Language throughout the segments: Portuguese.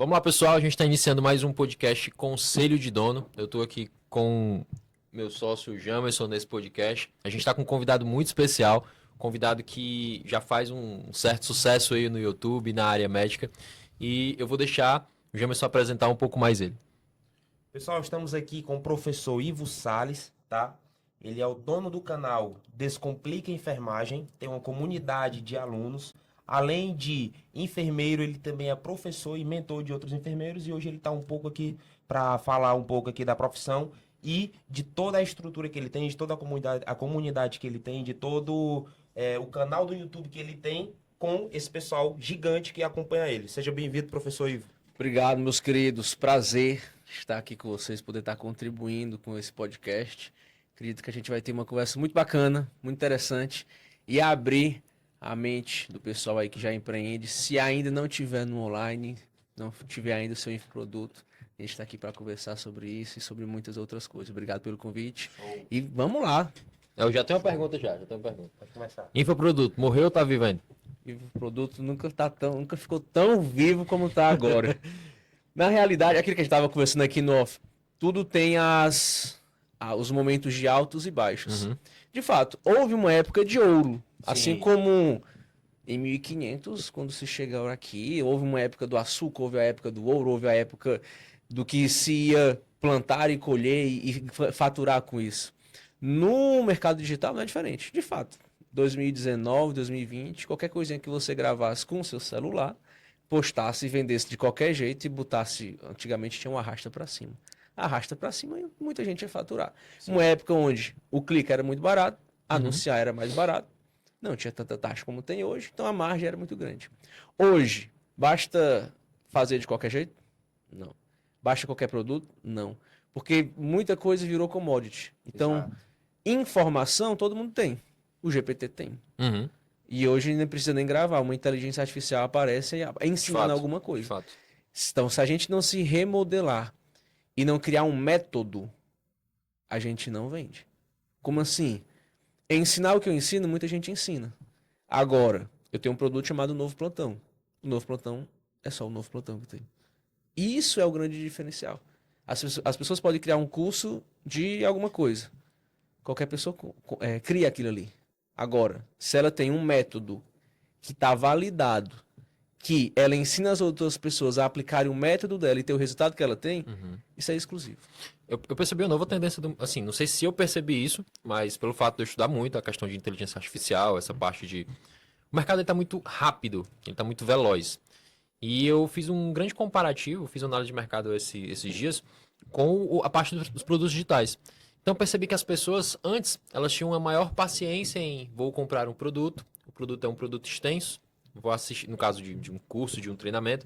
Vamos lá, pessoal. A gente está iniciando mais um podcast Conselho de Dono. Eu estou aqui com meu sócio Jamerson nesse podcast. A gente está com um convidado muito especial, convidado que já faz um certo sucesso aí no YouTube, na área médica. E eu vou deixar o Jamerson apresentar um pouco mais ele. Pessoal, estamos aqui com o professor Ivo Salles, tá? Ele é o dono do canal Descomplica Enfermagem, tem uma comunidade de alunos. Além de enfermeiro, ele também é professor e mentor de outros enfermeiros. E hoje ele está um pouco aqui para falar um pouco aqui da profissão e de toda a estrutura que ele tem, de toda a comunidade que ele tem, de todo o canal do YouTube que ele tem com esse pessoal gigante que acompanha ele. Seja bem-vindo, professor Ivo. Obrigado, meus queridos. Prazer estar aqui com vocês, poder estar contribuindo com esse podcast. Acredito que a gente vai ter uma conversa muito bacana, muito interessante e abrir a mente do pessoal aí que já empreende. Se ainda não tiver no online, não tiver ainda o seu infoproduto, a gente está aqui para conversar sobre isso e sobre muitas outras coisas. Obrigado pelo convite. E vamos lá. Eu já tenho uma pergunta já tenho uma pergunta. Pode começar. Infoproduto, morreu ou tá vivo ainda? E o produto nunca ficou tão vivo como está agora. Na realidade, aquilo que a gente estava conversando aqui no off, tudo tem os momentos de altos e baixos. Uhum. De fato, houve uma época de ouro. Sim. Assim como em 1500, quando se chegou aqui, houve uma época do açúcar, houve a época do ouro, houve a época do que se ia plantar e colher e faturar com isso. No mercado digital não é diferente. De fato, 2019, 2020, qualquer coisinha que você gravasse com o seu celular, postasse e vendesse de qualquer jeito e botasse, antigamente tinha um arrasta para cima. Arrasta para cima e muita gente ia faturar. Sim. Uma época onde o clique era muito barato, anunciar era mais barato, não tinha tanta taxa como tem hoje, então a margem era muito grande. Hoje, basta fazer de qualquer jeito? Não. Basta qualquer produto? Não. Porque muita coisa virou commodity. Então, exato, informação todo mundo tem. O GPT tem. Uhum. E hoje não precisa nem gravar. Uma inteligência artificial aparece e ensina alguma coisa. Fato. Então, se a gente não se remodelar e não criar um método, a gente não vende. Como assim? Ensinar o que eu ensino, muita gente ensina. Agora, eu tenho um produto chamado Novo Plantão. O Novo Plantão é só o Novo Plantão que tem. Isso é o grande diferencial. As pessoas podem criar um curso de alguma coisa. Qualquer pessoa cria aquilo ali. Agora, se ela tem um método que está validado, que ela ensina as outras pessoas a aplicarem o método dela e ter o resultado que ela tem, isso é exclusivo. Eu percebi uma nova tendência, assim, não sei se eu percebi isso, mas pelo fato de eu estudar muito a questão de inteligência artificial, essa parte de... O mercado está muito rápido, ele está muito veloz. E eu fiz um grande comparativo, fiz uma análise de mercado esses dias, com a parte dos produtos digitais. Então percebi que as pessoas, antes, elas tinham uma maior paciência em vou comprar um produto, o produto é um produto extenso, vou assistir, no caso de um curso, de um treinamento,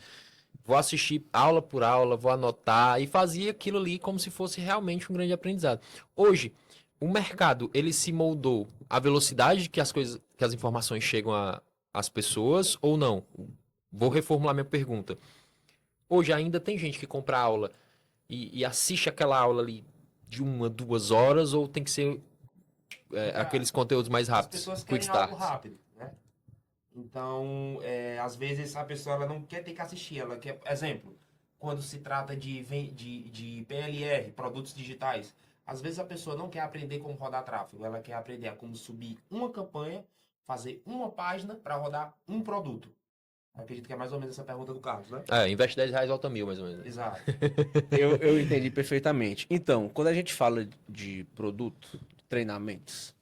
vou assistir aula por aula, vou anotar e fazia aquilo ali como se fosse realmente um grande aprendizado. Hoje, o mercado, ele se moldou à velocidade que as informações chegam às pessoas ou não? Vou reformular minha pergunta. Hoje ainda tem gente que compra aula e assiste aquela aula ali de 1, 2 horas ou tem que ser aqueles conteúdos mais rápidos? As pessoas querem algo rápido, né? Então, às vezes a pessoa ela não quer ter que assistir, ela quer, exemplo, quando se trata de PLR, produtos digitais, às vezes a pessoa não quer aprender como rodar tráfego, ela quer aprender a como subir uma campanha, fazer uma página para rodar um produto. Eu acredito que é mais ou menos essa pergunta do Carlos, né? Investe R$10, volta 1.000, mais ou menos. Exato. Eu entendi perfeitamente. Então, quando a gente fala de produto, treinamentos,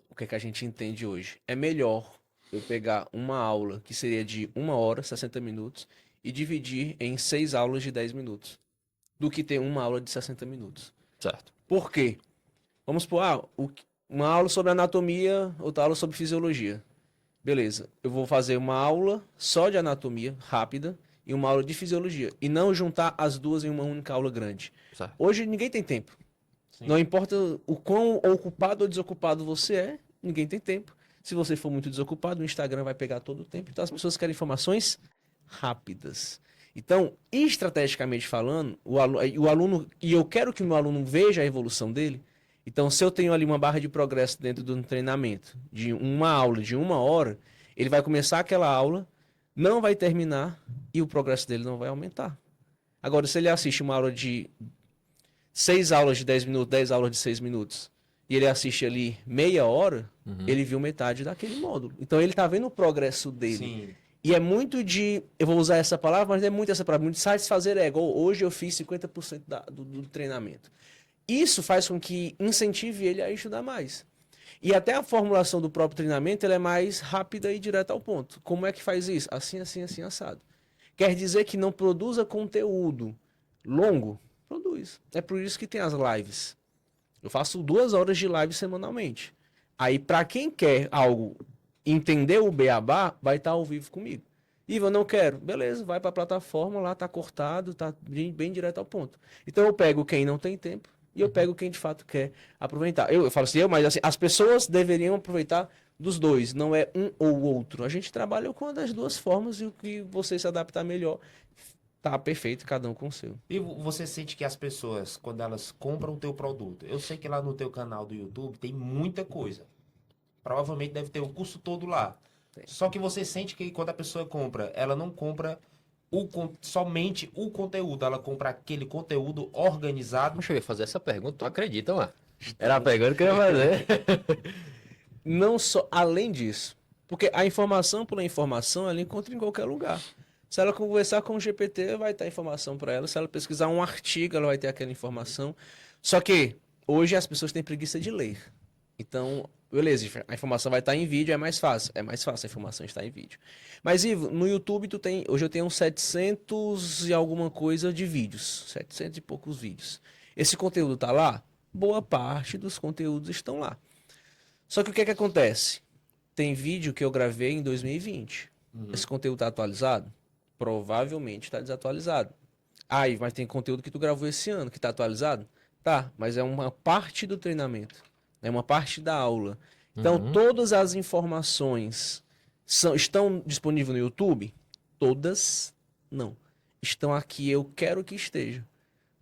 o que é que a gente entende hoje? É melhor eu pegar uma aula que seria de 1 hora, 60 minutos, e dividir em 6 aulas de 10 minutos, do que ter uma aula de 60 minutos. Certo. Por quê? Vamos supor, uma aula sobre anatomia, outra aula sobre fisiologia. Beleza, eu vou fazer uma aula só de anatomia, rápida, e uma aula de fisiologia. E não juntar as duas em uma única aula grande. Certo. Hoje ninguém tem tempo. Sim. Não importa o quão ocupado ou desocupado você é, ninguém tem tempo. Se você for muito desocupado, o Instagram vai pegar todo o tempo. Então as pessoas querem informações rápidas. Então, estrategicamente falando, o aluno, e eu quero que o meu aluno veja a evolução dele. Então, se eu tenho ali uma barra de progresso dentro de um treinamento, de uma aula de 1 hora, ele vai começar aquela aula, não vai terminar e o progresso dele não vai aumentar. Agora, se ele assiste uma aula de 6 aulas de 10 minutos, 10 aulas de 6 minutos, e ele assiste ali meia hora, ele viu metade daquele módulo. Então, ele está vendo o progresso dele. Sim. E é muito de, eu vou usar essa palavra, mas é muito essa palavra, muito satisfazer ego. Hoje eu fiz 50% do treinamento. Isso faz com que incentive ele a estudar mais. E até a formulação do próprio treinamento ela é mais rápida e direta ao ponto. Como é que faz isso? Assim, assim, assim, assado. Quer dizer que não produza conteúdo longo? Produz. É por isso que tem as lives. Eu faço 2 horas de live semanalmente. Aí, para quem quer algo, entender o beabá, vai estar ao vivo comigo. Ivan, eu não quero. Beleza, vai para a plataforma, lá tá cortado, tá bem direto ao ponto. Então, eu pego quem não tem tempo e eu pego quem de fato quer aproveitar. Eu falo assim, mas assim, as pessoas deveriam aproveitar dos dois, não é um ou outro. A gente trabalha com uma das duas formas e o que você se adaptar melhor, tá perfeito, cada um com o seu. E você sente que as pessoas, quando elas compram o teu produto, eu sei que lá no teu canal do YouTube tem muita coisa. Provavelmente deve ter o curso todo lá. Só que você sente que quando a pessoa compra, ela não compra somente o conteúdo, ela compra aquele conteúdo organizado. Deixa eu ia fazer essa pergunta, tu acredita, mano? Era a pergunta que eu ia fazer. Não só, além disso, porque a informação pela informação ela encontra em qualquer lugar. Se ela conversar com o GPT, vai ter informação para ela. Se ela pesquisar um artigo, ela vai ter aquela informação. Só que hoje as pessoas têm preguiça de ler. Então, beleza, a informação vai estar em vídeo, é mais fácil. É mais fácil a informação estar em vídeo. Mas, Ivo, no YouTube hoje eu tenho uns 700 e alguma coisa de vídeos. 700 e poucos vídeos. Esse conteúdo tá lá? Boa parte dos conteúdos estão lá. Só que o que é que acontece? Tem vídeo que eu gravei em 2020. Esse conteúdo está atualizado? Provavelmente está desatualizado. Aí, mas tem conteúdo que tu gravou esse ano que está atualizado? Tá, mas é uma parte do treinamento. É uma parte da aula. Então, todas as informações estão disponíveis no YouTube? Todas não. Estão aqui, eu quero que esteja.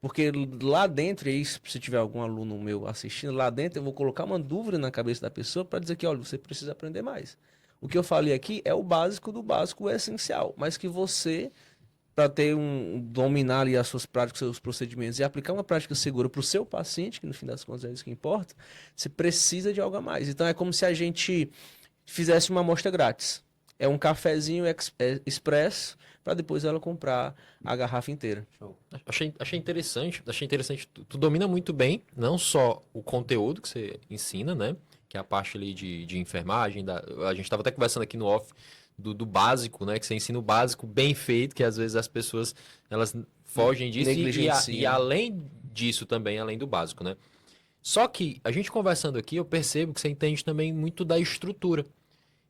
Porque lá dentro, e se tiver algum aluno meu assistindo, lá dentro eu vou colocar uma dúvida na cabeça da pessoa para dizer que, olha, você precisa aprender mais. O que eu falei aqui é o básico do básico, o essencial. Mas que você, para dominar ali as suas práticas, seus procedimentos e aplicar uma prática segura para o seu paciente, que no fim das contas é isso que importa, você precisa de algo a mais. Então é como se a gente fizesse uma amostra grátis. É um cafezinho expresso para depois ela comprar a garrafa inteira. Show. Achei interessante, tu domina muito bem, não só o conteúdo que você ensina, né? Que é a parte ali de enfermagem, a gente estava até conversando aqui no off do básico, né? Que você ensina o básico bem feito, que às vezes as pessoas, elas fogem disso e além disso também, além do básico, né? Só que a gente conversando aqui, eu percebo que você entende também muito da estrutura,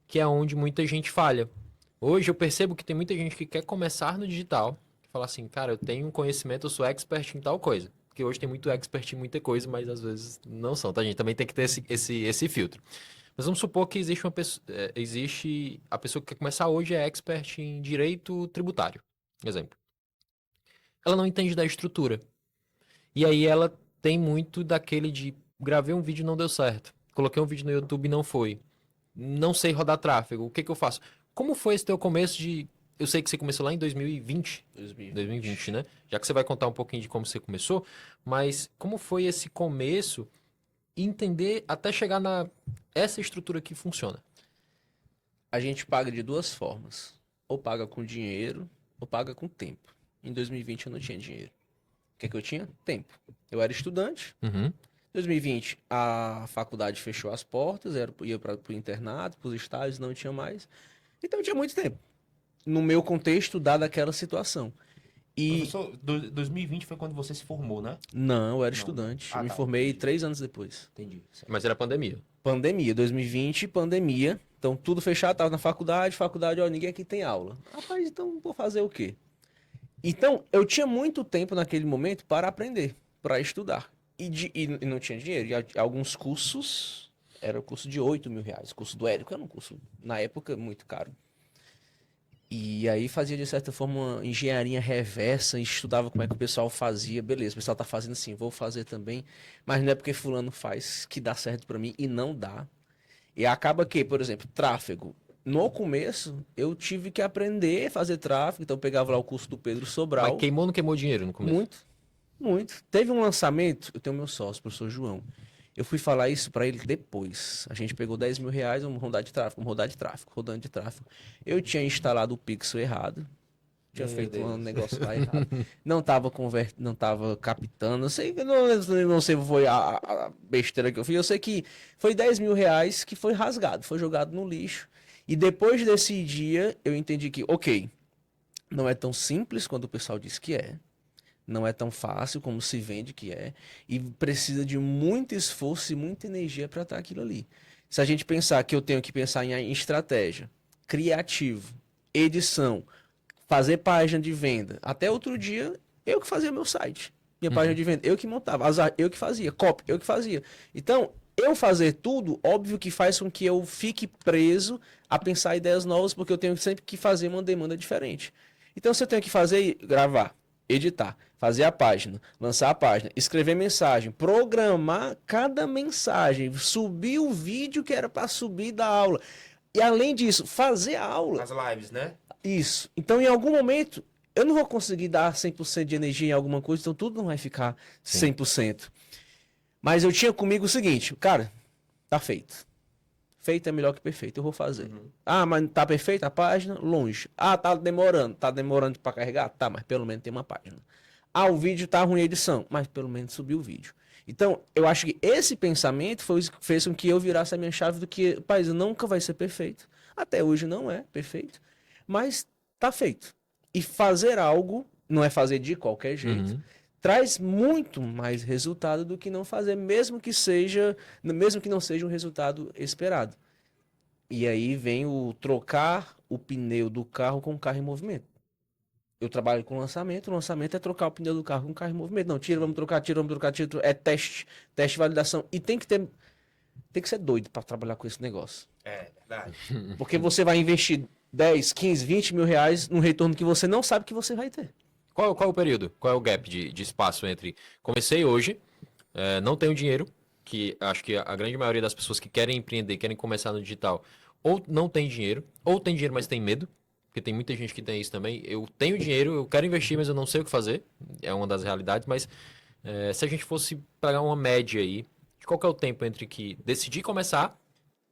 que é onde muita gente falha. Hoje eu percebo que tem muita gente que quer começar no digital, que fala assim, cara, eu tenho um conhecimento, eu sou expert em tal coisa. Porque hoje tem muito expert em muita coisa, mas às vezes não são, tá? A gente também tem que ter esse filtro. Mas vamos supor que existe a pessoa que quer começar hoje é expert em direito tributário, exemplo. Ela não entende da estrutura. E aí ela tem muito daquele de gravei um vídeo e não deu certo. Coloquei um vídeo no YouTube e não foi. Não sei rodar tráfego. O que que eu faço? Como foi esse teu começo de... Eu sei que você começou lá em 2020. 2020, né? Já que você vai contar um pouquinho de como você começou, mas como foi esse começo e entender até chegar essa estrutura que funciona? A gente paga de 2 formas. Ou paga com dinheiro, ou paga com tempo. Em 2020 eu não tinha dinheiro. O que é que eu tinha? Tempo. Eu era estudante. Em 2020 a faculdade fechou as portas, ia para o internato, para os estágios, não tinha mais. Então eu tinha muito tempo. No meu contexto, dada aquela situação. E... Professor, 2020 foi quando você se formou, né? Não, eu era estudante. Ah, Me tá, formei entendi. 3 anos depois. Entendi. Certo. Mas era pandemia. Pandemia, 2020, pandemia. Então tudo fechado, tava na faculdade, ó, ninguém aqui tem aula. Rapaz, então vou fazer o quê? Então, eu tinha muito tempo naquele momento para aprender, para estudar. E não tinha dinheiro. E alguns cursos, era o curso de 8 mil reais. O curso do Érico era um curso, na época, muito caro. E aí fazia, de certa forma, uma engenharia reversa, estudava como é que o pessoal fazia. Beleza, o pessoal tá fazendo assim, vou fazer também. Mas não é porque fulano faz que dá certo para mim e não dá. E acaba que, por exemplo, tráfego. no começo, eu tive que aprender a fazer tráfego, então eu pegava lá o curso do Pedro Sobral. Mas queimou ou não queimou dinheiro no começo? Muito, muito. Teve um lançamento, eu tenho meu sócio, o professor João. Eu fui falar isso pra ele depois. A gente pegou R$ 10.000, vamos rodar de tráfego, rodando de tráfego. Eu tinha instalado o pixel errado. Tinha Meu feito um Deus. negócio lá errado. Não tava não tava captando. Não sei, não sei se foi a besteira que eu fiz. Eu sei que foi R$ 10.000 que foi rasgado, foi jogado no lixo. E depois desse dia, eu entendi que, ok, não é tão simples quanto o pessoal diz que é. Não é tão fácil como se vende que é. E precisa de muito esforço e muita energia para estar aquilo ali. Se a gente pensar que eu tenho que pensar em estratégia, criativo, edição, fazer página de venda. Até outro dia, eu que fazia meu site. Minha página de venda, eu que montava. Eu que fazia. Copy, eu que fazia. Então, eu fazer tudo, óbvio que faz com que eu fique preso a pensar ideias novas, porque eu tenho sempre que fazer uma demanda diferente. Então, se eu tenho que fazer, gravar, editar, fazer a página, lançar a página, escrever mensagem, programar cada mensagem, subir o vídeo que era para subir da aula. E além disso, fazer a aula. As lives, né? Isso. Então, em algum momento, eu não vou conseguir dar 100% de energia em alguma coisa, então tudo não vai ficar 100%. Mas eu tinha comigo o seguinte, cara, tá feito. Feito é melhor que perfeito, eu vou fazer. Ah, mas tá perfeita a página? Longe. Ah, tá demorando para carregar? Tá, mas pelo menos tem uma página. Ah, o vídeo tá ruim a edição, mas pelo menos subiu o vídeo. Então, eu acho que esse pensamento fez com que eu virasse a minha chave do que, rapaz, nunca vai ser perfeito. Até hoje não é perfeito, mas tá feito. E fazer algo, não é fazer de qualquer jeito, traz muito mais resultado do que não fazer, mesmo que não seja um resultado esperado. E aí vem o trocar o pneu do carro com o carro em movimento. Eu trabalho com lançamento, o lançamento é trocar o pneu do carro com o carro em movimento. Não, vamos trocar, é teste, validação. E tem que ser doido para trabalhar com esse negócio. É, verdade. Porque você vai investir 10, 15, 20 mil reais num retorno que você não sabe que você vai ter. Qual é o período? Qual é o gap de espaço entre comecei hoje, não tenho dinheiro, que acho que a grande maioria das pessoas que querem empreender, querem começar no digital, ou não tem dinheiro, ou tem dinheiro, mas tem medo, porque tem muita gente que tem isso também. Eu tenho dinheiro, eu quero investir, mas eu não sei o que fazer, é uma das realidades, mas se a gente fosse pegar uma média aí, de qual que é o tempo entre que decidi começar,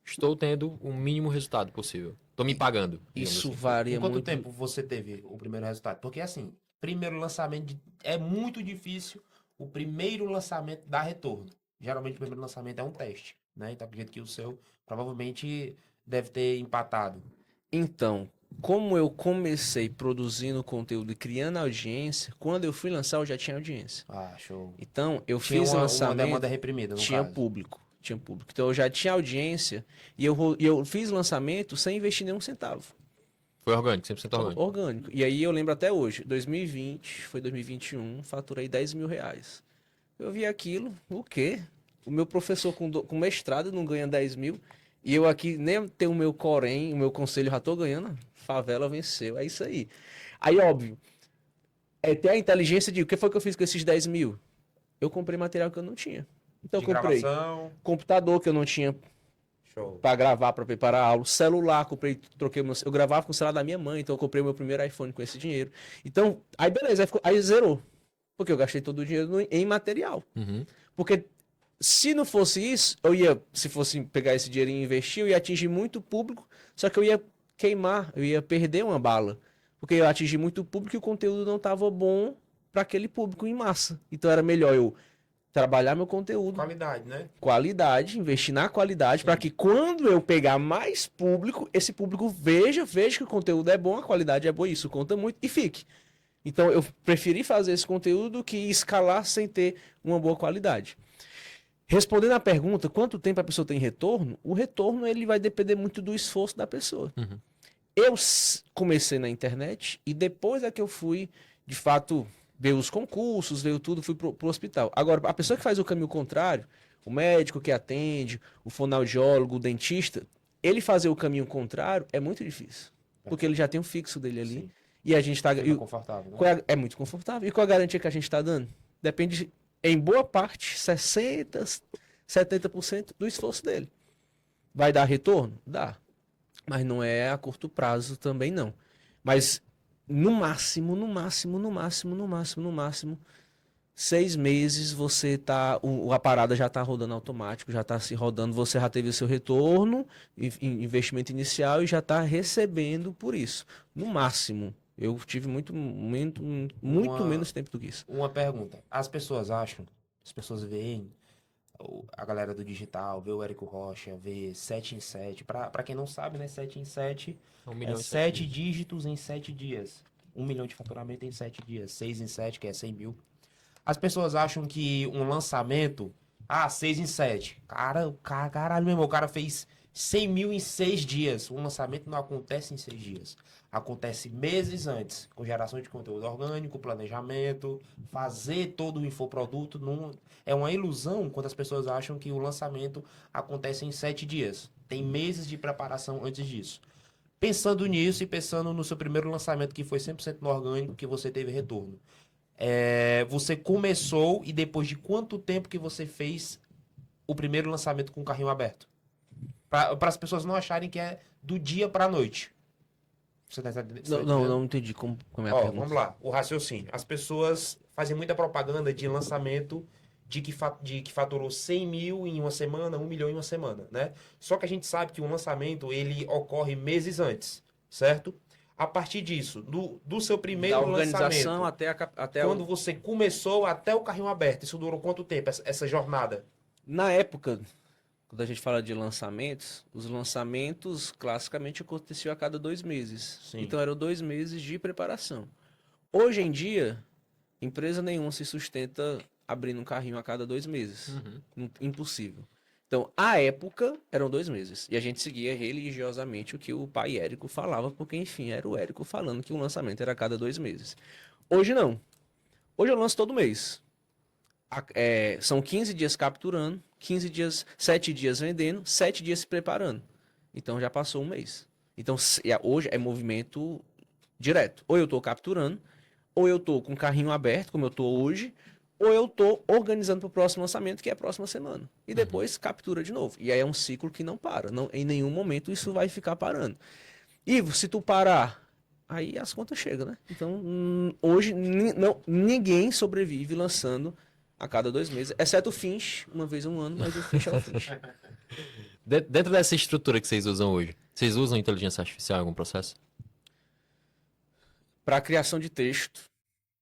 estou tendo o mínimo resultado possível, estou me pagando. digamos Isso assim. varia Em quanto muito. tempo você teve o primeiro resultado? Porque assim, primeiro lançamento é muito difícil o primeiro lançamento dar retorno. Geralmente o primeiro lançamento é um teste, né? Então acredito que o seu provavelmente deve ter empatado. Então, como eu comecei produzindo conteúdo e criando audiência, quando eu fui lançar eu já tinha audiência. Ah, show. Então, eu Tinha fiz uma lançamento, demanda reprimida, no tinha caso. público. Tinha público. Então eu já tinha audiência e eu fiz lançamento sem investir nenhum centavo. Foi orgânico, 100% orgânico. Orgânico. E aí eu lembro até hoje, 2020, foi 2021, faturei R$ 10.000. Eu vi aquilo, o quê? O meu professor com mestrado não ganha 10 mil. E eu aqui nem tenho o meu Corém, o meu conselho já tô ganhando. Favela venceu, é isso aí. Aí, óbvio, ter a inteligência de o que foi que eu fiz com esses 10 mil? Eu comprei material que eu não tinha. Então eu De comprei gravação. computador que eu não tinha Show. para gravar, para preparar a aula, celular, eu gravava com o celular da minha mãe, então eu comprei o meu primeiro iPhone com esse dinheiro. Então, aí beleza, aí zerou. Porque eu gastei todo o dinheiro em material. Uhum. Porque se não fosse isso, se fosse pegar esse dinheiro e investir, eu ia atingir muito público, só que eu ia queimar, eu ia perder uma bala. Porque eu atingi muito público e o conteúdo não estava bom para aquele público em massa. Então era melhor eu trabalhar meu conteúdo, Qualidade, né? qualidade, investir na qualidade, para que quando eu pegar mais público, esse público veja que o conteúdo é bom, a qualidade é boa, isso conta muito e fique. Então eu preferi fazer esse conteúdo do que escalar sem ter uma boa qualidade. Respondendo à pergunta, quanto tempo a pessoa tem retorno? O retorno ele vai depender muito do esforço da pessoa. Uhum. Eu comecei na internet e depois é que eu fui, de fato, ver os concursos, ver tudo, fui pro hospital. Agora, a pessoa que faz o caminho contrário, o médico que atende, o fonoaudiólogo, o dentista, ele fazer o caminho contrário é muito difícil. Porque ele já tem o fixo dele ali. Sim. E a gente está... Fica confortável, né? É muito confortável. E qual a garantia que a gente está dando? Depende, em boa parte, 60%, 70% do esforço dele. Vai dar retorno? Dá. mas não é a curto prazo também não. Mas no máximo, no máximo, no máximo, no máximo, no máximo, 6 meses você tá, a parada já tá rodando automático, já tá se rodando, você já teve o seu retorno, investimento inicial e já tá recebendo por isso. No máximo. Eu tive muito Uma, menos tempo do que isso. uma pergunta. As pessoas acham, as pessoas veem a galera do digital, vê o Érico Rocha, vê 7 em 7. Pra quem não sabe, né? 7 em 7 1 é milhão e 7 7 dias. dígitos em 7 dias. 1 milhão de faturamento em 7 dias. 6 em 7, que é 100 mil. As pessoas acham que um lançamento. 6 em 7. Caralho, meu irmão, o cara fez 100 mil em 6 dias. Um lançamento não acontece em 6 dias. Acontece meses antes, com geração de conteúdo orgânico, planejamento, fazer todo o infoproduto. É uma ilusão quando as pessoas acham que o lançamento acontece em 7 dias. Tem meses de preparação antes disso. Pensando nisso e pensando no seu primeiro lançamento que foi 100% no orgânico, que você teve retorno. Você começou e depois de quanto tempo que você fez o primeiro lançamento com o carrinho aberto? Para as pessoas não acharem que é do dia para a noite. Você tá Não, não, entendendo? não entendi como é a Ó, pergunta. vamos lá. O raciocínio. As pessoas fazem muita propaganda de lançamento de que faturou 100 mil em uma semana, 1 milhão em uma semana, né? Só que a gente sabe que um lançamento ele ocorre meses antes, certo? A partir disso, do seu Da primeiro organização lançamento, até quando você começou até o carrinho aberto, isso durou quanto tempo, essa jornada? Na época, quando a gente fala de lançamentos, os lançamentos classicamente aconteciam a cada 2 meses. Sim. Então eram 2 meses de preparação. Hoje em dia, empresa nenhuma se sustenta abrindo um carrinho a cada 2 meses. Impossível. Então, à época, eram 2 meses. E a gente seguia religiosamente o que o pai Érico falava, porque, enfim, era o Érico falando que o lançamento era a cada 2 meses. Hoje não. Hoje eu lanço todo mês. São 15 dias capturando, 15 dias, 7 dias vendendo, 7 dias se preparando. Então já passou um mês. Então hoje é movimento direto. Ou eu estou capturando, ou eu estou com o carrinho aberto, como eu estou hoje, ou eu estou organizando para o próximo lançamento, que é a próxima semana. E depois captura de novo. E aí é um ciclo que não para. Não, em nenhum momento isso vai ficar parando. E se tu parar, aí as contas chegam, né? Então, hoje ninguém sobrevive lançando a cada 2 meses, exceto o Finch, uma vez um ano, mas o Finch é o Finch. Dentro dessa estrutura que vocês usam hoje, vocês usam inteligência artificial em algum processo? Para criação de texto,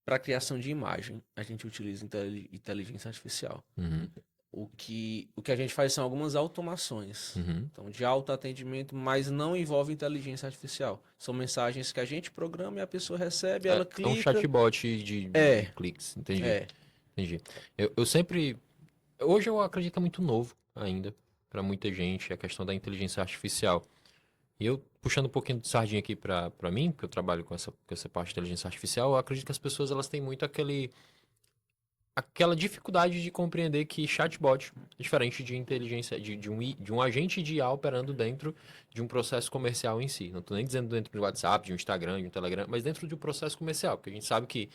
para criação de imagem, a gente utiliza inteligência artificial. Uhum, O que a gente faz são algumas automações. uhum. Então, de autoatendimento, mas não envolve inteligência artificial. São mensagens que a gente programa e a pessoa recebe, ela É um clica. chatbot de cliques, entendi. É. Entendi. Eu sempre. Hoje eu acredito que é muito novo ainda para muita gente a questão da inteligência artificial. E eu, puxando um pouquinho de sardinha aqui para mim, porque eu trabalho com essa parte de inteligência artificial, eu acredito que as pessoas elas têm muito aquela dificuldade de compreender que chatbot é diferente de inteligência, de um agente de IA operando dentro de um processo comercial em si. Não estou nem dizendo dentro do WhatsApp, de um Instagram, de um Telegram, mas dentro de um processo comercial, porque a gente sabe que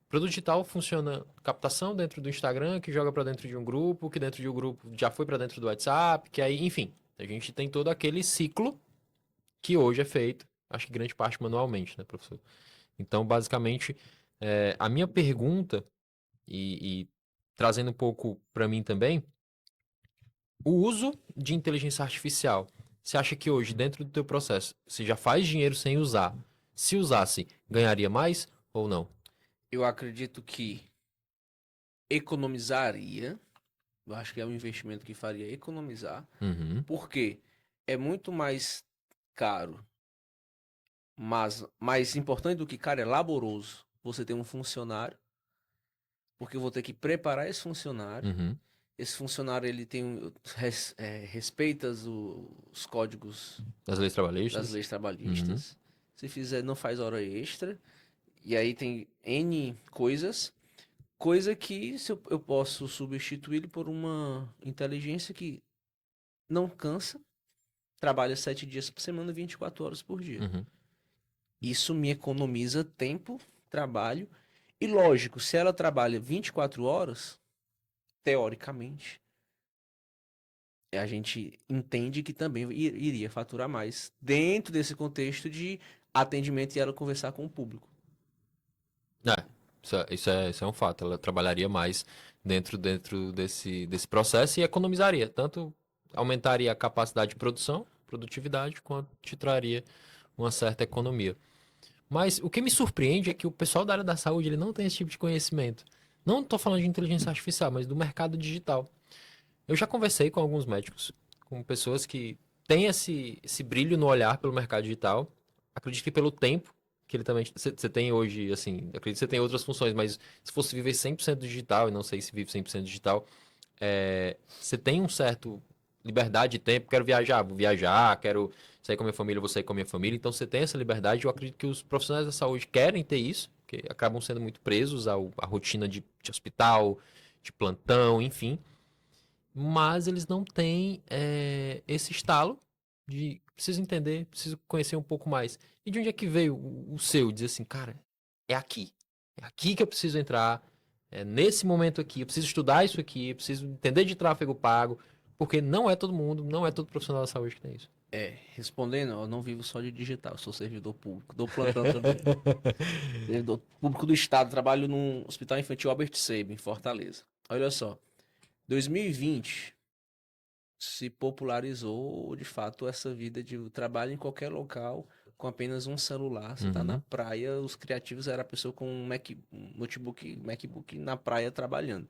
produto digital funciona captação dentro do Instagram, que joga para dentro de um grupo, que dentro de um grupo já foi para dentro do WhatsApp, que aí, enfim, a gente tem todo aquele ciclo que hoje é feito, acho que grande parte manualmente, né, professor? Então, basicamente, a minha pergunta, e trazendo um pouco para mim também, o uso de inteligência artificial, você acha que hoje, dentro do teu processo, você já faz dinheiro sem usar? Se usasse, ganharia mais ou não? Eu acredito que economizaria. Eu acho que é um investimento que faria economizar. Uhum, Porque é muito mais caro, mas mais importante do que caro é laboroso. Você tem um funcionário, porque eu vou ter que preparar esse funcionário. uhum. Esse funcionário ele respeita os códigos Das leis das trabalhistas? leis Uhum. trabalhistas. Se fizer, não faz hora extra. E aí tem N coisas. Coisa que se eu posso substituir por uma inteligência que não cansa, trabalha 7 dias por semana, 24 horas por dia. Uhum. Isso me economiza tempo, trabalho. E lógico, se ela trabalha 24 horas, teoricamente, a gente entende que também iria faturar mais dentro desse contexto de atendimento e ela conversar com o público. É, isso é um fato. Ela trabalharia mais dentro desse processo e economizaria. Tanto aumentaria a capacidade de produção, produtividade, quanto te traria uma certa economia. Mas o que me surpreende é que o pessoal da área da saúde ele não tem esse tipo de conhecimento. Não estou falando de inteligência artificial, mas do mercado digital. Eu já conversei com alguns médicos, com pessoas que têm esse brilho no olhar pelo mercado digital. Acredito que pelo tempo que ele também. Você tem hoje, assim, acredito que você tem outras funções, mas se fosse viver 100% digital, e não sei se vive 100% digital, você tem um certo liberdade de tempo. Quero viajar, vou viajar, quero sair com a minha família, vou sair com a minha família. Então você tem essa liberdade. Eu acredito que os profissionais da saúde querem ter isso, porque acabam sendo muito presos à rotina de hospital, de plantão, enfim. Mas eles não têm esse estalo de preciso entender, preciso conhecer um pouco mais. E de onde é que veio o seu? Dizer assim, cara, é aqui. É aqui que eu preciso entrar. É nesse momento aqui. Eu preciso estudar isso aqui. Eu preciso entender de tráfego pago. Porque não é todo mundo, não é todo profissional da saúde que tem isso. Respondendo, eu não vivo só de digital, eu sou servidor público, dou plantão também. Servidor público do Estado, trabalho no Hospital Infantil Albert Sabin, em Fortaleza. Olha só, 2020 se popularizou de fato essa vida de trabalho em qualquer local com apenas um celular. Você tá na praia, os criativos era a pessoa com um notebook, MacBook na praia trabalhando.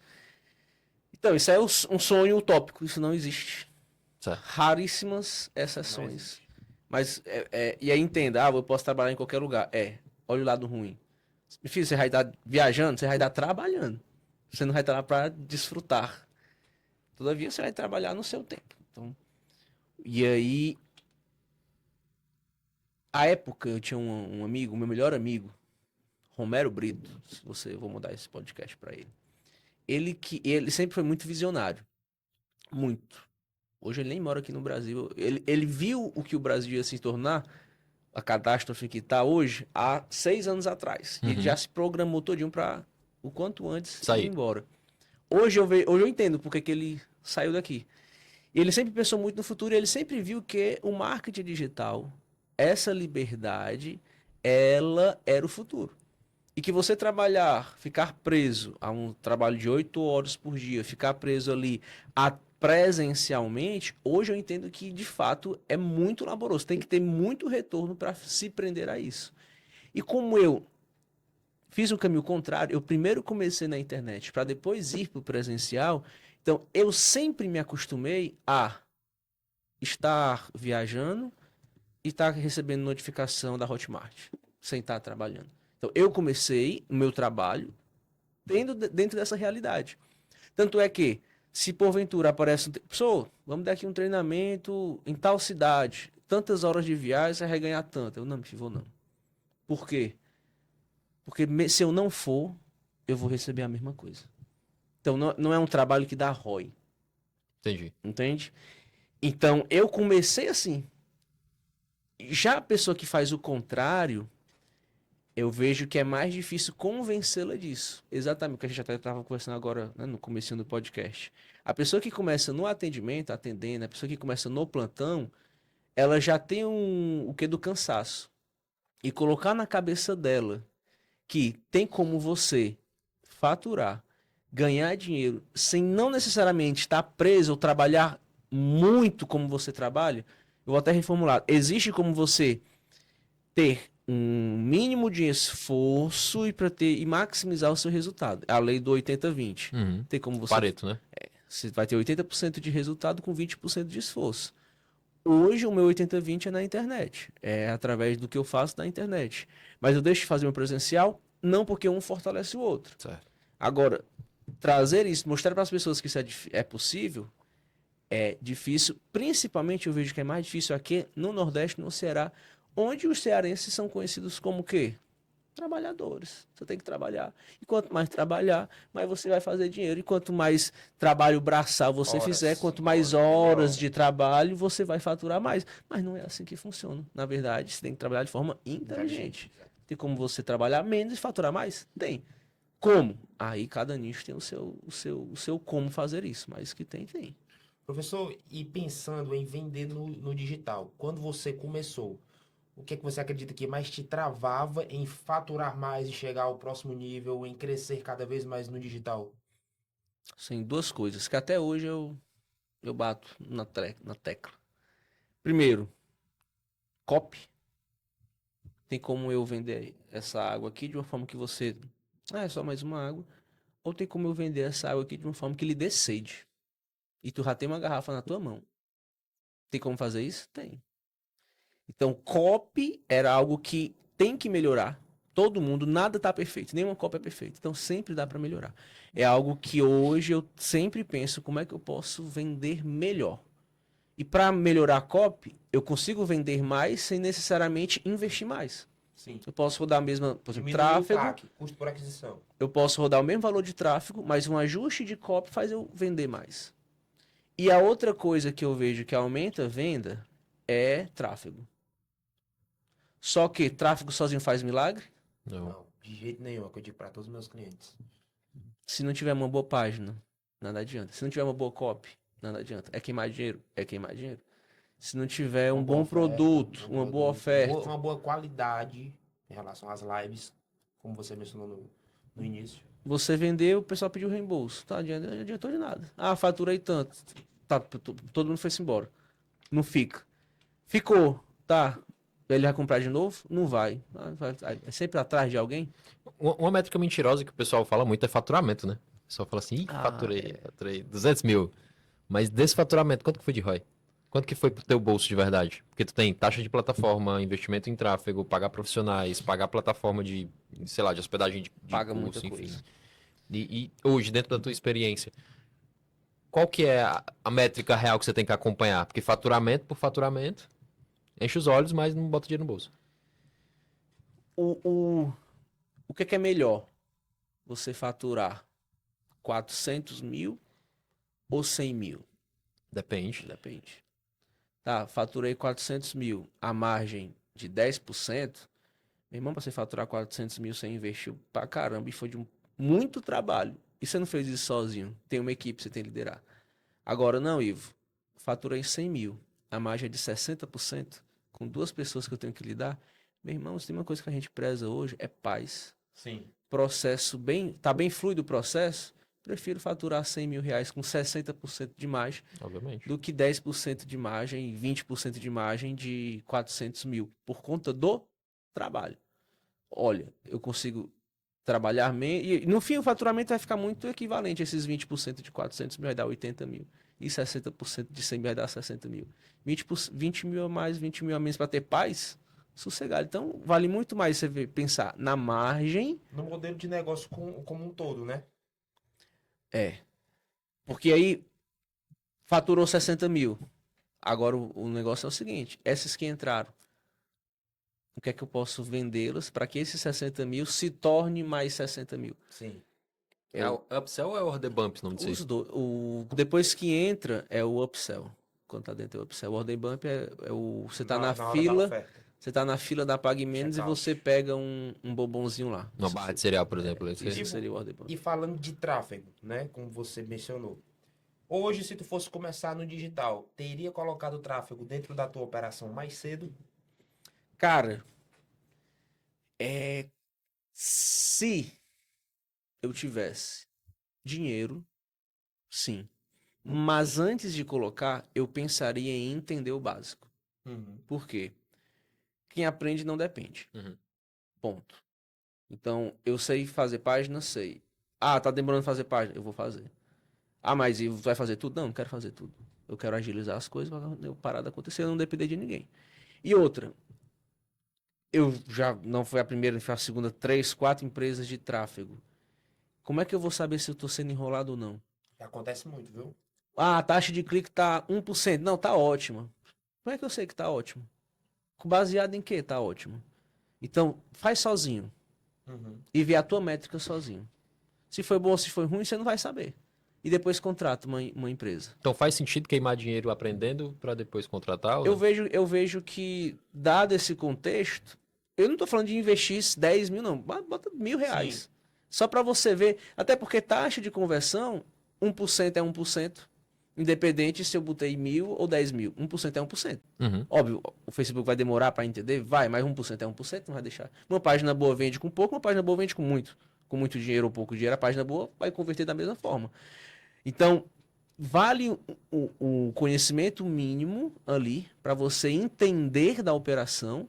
Então, isso é um sonho utópico, isso não existe. Certo. Raríssimas exceções. Mas, e aí entenda, eu posso trabalhar em qualquer lugar. Olha o lado ruim. Meu filho, você vai estar viajando, você vai estar trabalhando. Você não vai estar lá para desfrutar. Todavia, você vai trabalhar no seu tempo. Então, e aí, à época, eu tinha um amigo, meu melhor amigo, Romero Brito. Eu vou mudar esse podcast para ele. Ele sempre foi muito visionário. Muito. Hoje ele nem mora aqui no Brasil. Ele viu o que o Brasil ia se tornar, a catástrofe que está hoje, há 6 anos atrás. E ele já se programou todinho para o quanto antes ir embora. Hoje eu entendo porque que ele saiu daqui. E ele sempre pensou muito no futuro e ele sempre viu que o marketing digital, essa liberdade, ela era o futuro. E que você trabalhar, ficar preso a um trabalho de 8 horas por dia, ficar preso ali presencialmente, hoje eu entendo que de fato é muito laboroso. Tem que ter muito retorno para se prender a isso. E como eu fiz um caminho contrário, eu primeiro comecei na internet para depois ir para o presencial, então eu sempre me acostumei a estar viajando e estar recebendo notificação da Hotmart, sem estar trabalhando. Então, eu comecei o meu trabalho dentro dessa realidade. Tanto é que, se porventura aparece pessoa, vamos dar aqui um treinamento em tal cidade, tantas horas de viagem, você vai ganhar tanto. Eu não, me vou não. Por quê? Porque se eu não for, eu vou receber a mesma coisa. Então, não é um trabalho que dá ROI. Entendi. Entende? Então, eu comecei assim. Já a pessoa que faz o contrário, eu vejo que é mais difícil convencê-la disso. Exatamente o que a gente até estava conversando agora, né, no começo do podcast. A pessoa que começa no atendimento, atendendo, a pessoa que começa no plantão, ela já tem o que do cansaço. E colocar na cabeça dela que tem como você faturar, ganhar dinheiro, sem não necessariamente estar preso ou trabalhar muito como você trabalha, eu vou até reformular. Existe como você ter um mínimo de esforço e maximizar o seu resultado. A lei do 80-20. Tem como você. Pareto, né? Você vai ter 80% de resultado com 20% de esforço. Hoje o meu 80-20 é na internet. É através do que eu faço na internet. Mas eu deixo de fazer meu presencial, não porque um fortalece o outro. Certo. Agora, trazer isso, mostrar para as pessoas que isso é possível, é difícil. Principalmente eu vejo que é mais difícil aqui no Nordeste, no Ceará, onde os cearenses são conhecidos como o quê? Trabalhadores. Você tem que trabalhar. E quanto mais trabalhar, mais você vai fazer dinheiro. E quanto mais trabalho braçal você fizer, quanto mais horas de trabalho, você vai faturar mais. Mas não é assim que funciona. Na verdade, você tem que trabalhar de forma inteligente. Tem como você trabalhar menos e faturar mais? Tem. Como? Aí cada nicho tem o seu como fazer isso. Mas que tem, tem. Professor, e pensando em vender no digital, quando você começou, o que é que você acredita que mais te travava em faturar mais e chegar ao próximo nível, em crescer cada vez mais no digital? Assim, duas coisas que até hoje eu bato na tecla. Primeiro, copy. Tem como eu vender essa água aqui de uma forma que você... Ah, é só mais uma água. Ou tem como eu vender essa água aqui de uma forma que lhe dê sede. E tu já tem uma garrafa na tua mão. Tem como fazer isso? Tem. Então, copy era algo que tem que melhorar. Todo mundo, nada tá perfeito, nenhuma cópia é perfeita. Então, sempre dá para melhorar. É algo que hoje eu sempre penso como é que eu posso vender melhor. E para melhorar a copy, eu consigo vender mais sem necessariamente investir mais. Sim. Eu posso rodar a mesma, por exemplo, Diminuir o tráfego. CAC, custo por aquisição. Eu posso rodar o mesmo valor de tráfego, mas um ajuste de copy faz eu vender mais. E a outra coisa que eu vejo que aumenta a venda é tráfego. Só que tráfego sozinho faz milagre? Não. Não, de jeito nenhum, é o que eu digo para todos os meus clientes. Se não tiver uma boa página, nada adianta. Se não tiver uma boa copy, nada adianta. É queimar dinheiro? É queimar dinheiro. Se não tiver um bom produto, uma boa oferta, uma boa qualidade em relação às lives, como você mencionou no início. você vendeu, o pessoal pediu reembolso. Tá, não adiantou de nada. Ah, faturei tanto. Tá, todo mundo foi-se embora. Não fica. Ficou, tá. Ele vai comprar de novo? Não vai. É sempre atrás de alguém? Uma métrica mentirosa que o pessoal fala muito é faturamento, né? O pessoal fala assim, ih, faturei 200 mil. Mas desse faturamento, quanto que foi de ROI? Quanto que foi pro teu bolso de verdade? Porque tu tem taxa de plataforma, investimento em tráfego, pagar profissionais, pagar plataforma de, sei lá, de hospedagem de Paga muita curso, enfim. coisa. E hoje, dentro da tua experiência, qual que é a métrica real que você tem que acompanhar? Porque faturamento por faturamento, enche os olhos, mas não bota dinheiro no bolso. O que é melhor? Você faturar 400 mil ou 100 mil? Depende. Depende. Tá, faturei 400 mil, a margem de 10%. Meu irmão, pra você faturar 400 mil, você investiu pra caramba e foi de muito trabalho. E você não fez isso sozinho. Tem uma equipe que você tem que liderar. Agora, não, Ivo. Faturei 100 mil. A margem é de 60%. Com duas pessoas que eu tenho que lidar. Meu irmão, se tem uma coisa que a gente preza hoje, é paz. Sim. Processo bem... Tá bem fluido o processo? Prefiro faturar 100 mil reais com 60% de margem Obviamente. do que 10% de margem, 20% de margem de 400 mil. Por conta do trabalho. Olha, eu consigo trabalhar menos. E no fim, o faturamento vai ficar muito equivalente. Esses 20% de 400 mil vai dar 80 mil. E 60% de 100 mil vai dar 60 mil. 20 mil a mais, 20 mil a menos para ter paz, sossegado. Então, vale muito mais você pensar na margem. No modelo de negócio como um todo, né? É. Porque aí, faturou 60 mil. Agora, o negócio é o seguinte: essas que entraram, o que é que eu posso vendê-las para que esses 60 mil se torne mais 60 mil? Sim. É o upsell ou é o order bump, o nome disso? Depois que entra, é o upsell. Quando tá dentro é o upsell. O order bump é o... Você tá na hora da fila, oferta. você tá na fila da Pague Menos e Checkout. você pega um bombonzinho lá. Uma barra de cereal, por exemplo. Isso seria o order bump. E falando de tráfego, né? Como você mencionou. Hoje, se tu fosse começar no digital, teria colocado o tráfego dentro da tua operação mais cedo? Cara, se eu tivesse dinheiro, sim. Mas antes de colocar, eu pensaria em entender o básico. Uhum. Por quê? Quem aprende não depende. Uhum. Ponto. Então, eu sei fazer página, sei. Ah, tá demorando fazer página, eu vou fazer. Ah, mas e vai fazer tudo? Não, não quero fazer tudo. Eu quero agilizar as coisas para eu parar de acontecer, não depender de ninguém. E outra, eu já não foi a primeira, foi a segunda, 3, 4 empresas de tráfego. Como é que eu vou saber se eu tô sendo enrolado ou não? Acontece muito, viu? Ah, a taxa de clique tá 1%. Não, tá ótima. Como é que eu sei que tá ótimo? Baseado em quê tá ótimo? Então, faz sozinho. Uhum. E vê a tua métrica sozinho. Se foi bom ou se foi ruim, você não vai saber. E depois contrata uma empresa. Então faz sentido queimar dinheiro aprendendo para depois contratar? Ou Eu não? vejo que, dado esse contexto, eu não tô falando de investir 10 mil, não. Bota R$ 1.000. Só para você ver. Até porque taxa de conversão, 1% é 1%. Independente se eu botei 1.000 ou 10.000. 1% é 1%. Uhum. Óbvio, o Facebook vai demorar para entender? Vai, mas 1% é 1%, não vai deixar. Uma página boa vende com pouco, uma página boa vende com muito. Com muito dinheiro ou pouco dinheiro, a página boa vai converter da mesma forma. Então, vale o conhecimento mínimo ali para você entender da operação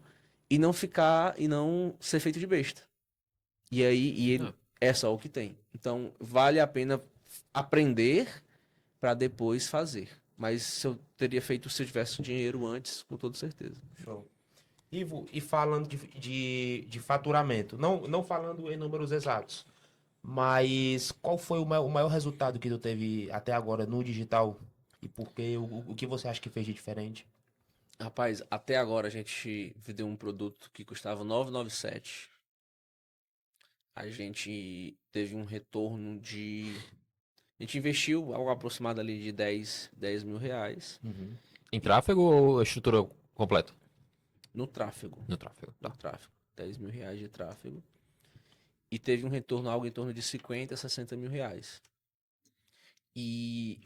e não ficar e não ser feito de besta. E aí ele é só o que tem. Então, vale a pena aprender para depois fazer. Mas se eu teria feito se eu tivesse dinheiro antes, com toda certeza. Show. Ivo, e falando de faturamento, não falando em números exatos, mas qual foi o maior resultado que tu teve até agora no digital? E por quê? O que você acha que fez de diferente? Rapaz, até agora a gente vendeu um produto que custava 997. A gente teve um retorno de... A gente investiu algo aproximado ali de 10 mil reais Em tráfego ou estrutura completa? no tráfego. No tráfego. No tráfego. 10 mil reais de tráfego. E teve um retorno algo em torno de 50, 60 mil reais. E,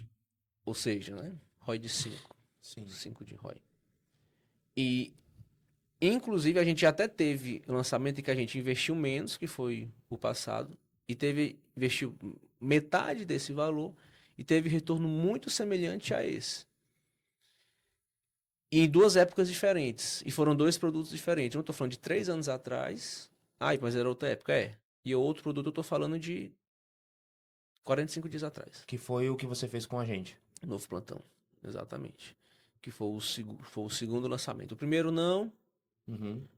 ou seja, né? ROI de 5. Sim. 5 de ROI. E, inclusive, a gente até teve um lançamento em que a gente investiu menos, que foi o passado, e investiu metade desse valor, e teve retorno muito semelhante a esse. E em duas épocas diferentes. E foram dois produtos diferentes. Eu estou falando de 3 anos atrás. Ai, mas era outra época, é. E o outro produto eu estou falando de 45 dias atrás. Que foi o que você fez com a gente. Novo plantão. Exatamente. Que foi foi o segundo lançamento. O primeiro não,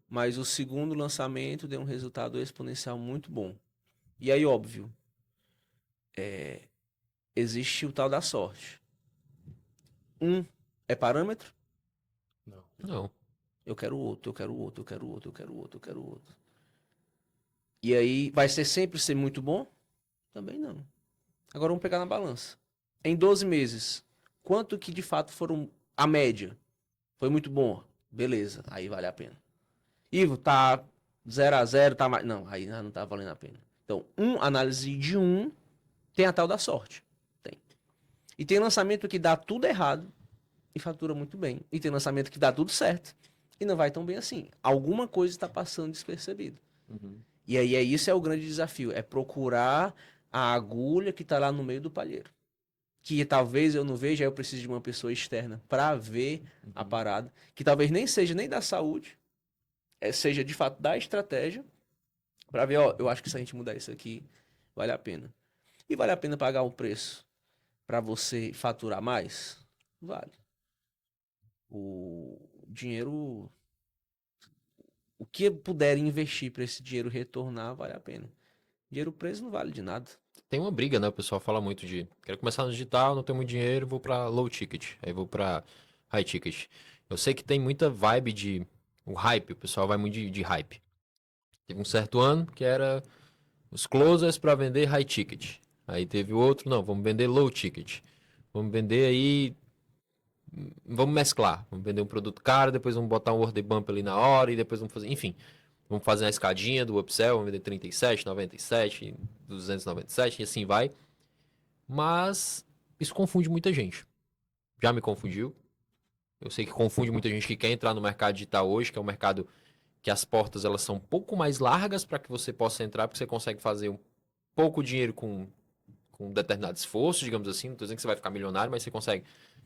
mas o segundo lançamento deu um resultado exponencial muito bom. E aí, óbvio, existe o tal da sorte. Um é parâmetro, Não. Não. eu quero outro, eu quero outro, eu quero outro, eu quero outro, eu quero outro. E aí, vai sempre ser muito bom? Também não. Agora vamos pegar na balança. Em 12 meses, quanto que de fato foram a média? Foi muito bom. Beleza, aí vale a pena. Ivo, tá 0-0, tá mais... Não, aí não tá valendo a pena. Então, análise de tem a tal da sorte. Tem. E tem lançamento que dá tudo errado e fatura muito bem. E tem lançamento que dá tudo certo e não vai tão bem assim. Alguma coisa está passando despercebido. E aí isso é o grande desafio, é procurar a agulha que está lá no meio do palheiro. Que talvez eu não veja, aí eu preciso de uma pessoa externa para ver a parada, que talvez nem seja nem da saúde, seja de fato da estratégia, para ver, ó, eu acho que se a gente mudar isso aqui, vale a pena. E vale a pena pagar um preço para você faturar mais? Vale. O dinheiro, o que puder investir para esse dinheiro retornar, vale a pena. Dinheiro preso não vale de nada. Tem uma briga, né? O pessoal fala muito de quero começar no digital, não tenho muito dinheiro, vou pra low ticket, aí vou pra high ticket. Eu sei que tem muita vibe de o hype, o pessoal vai muito de hype. Teve um certo ano que era os closers para vender high ticket. Aí teve outro, não, vamos vender low ticket. Vamos vender aí, vamos mesclar. Vamos vender um produto caro, depois vamos botar um order bump ali na hora e depois vamos fazer, enfim. Vamos fazer uma escadinha do upsell, vamos vender 37, 97, 297 e assim vai. Mas isso confunde muita gente. Já me confundiu. Eu sei que confunde muita gente que quer entrar no mercado digital hoje, que é um mercado que as portas elas são um pouco mais largas para que você possa entrar, porque você consegue fazer um pouco dinheiro com um determinado esforço, digamos assim. Não estou dizendo que você vai ficar milionário, mas você consegue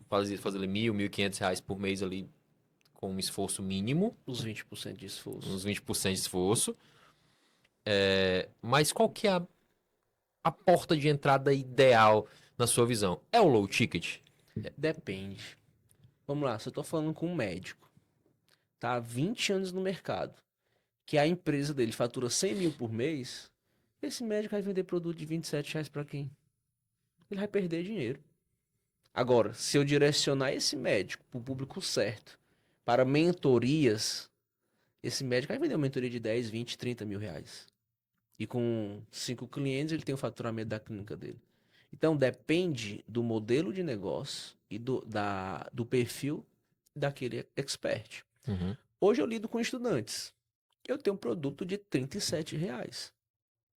fazer ali R$ 1.000, R$ 1.500 por mês ali com um esforço mínimo. Uns 20% de esforço. Uns 20% de esforço. Mas qual que é a porta de entrada ideal na sua visão? É o low ticket? Depende. Vamos lá, se eu tô falando com um médico, tá há 20 anos no mercado, que a empresa dele fatura 100 mil por mês, esse médico vai vender produto de R$ 27 para quem? Ele vai perder dinheiro. Agora, se eu direcionar esse médico para o público certo, para mentorias, esse médico vai vender uma mentoria de 10, 20, 30 mil reais. E com 5 clientes, ele tem o faturamento da clínica dele. Então, depende do modelo de negócio e do perfil daquele expert. Uhum. Hoje eu lido com estudantes. Eu tenho um produto de R$ 37.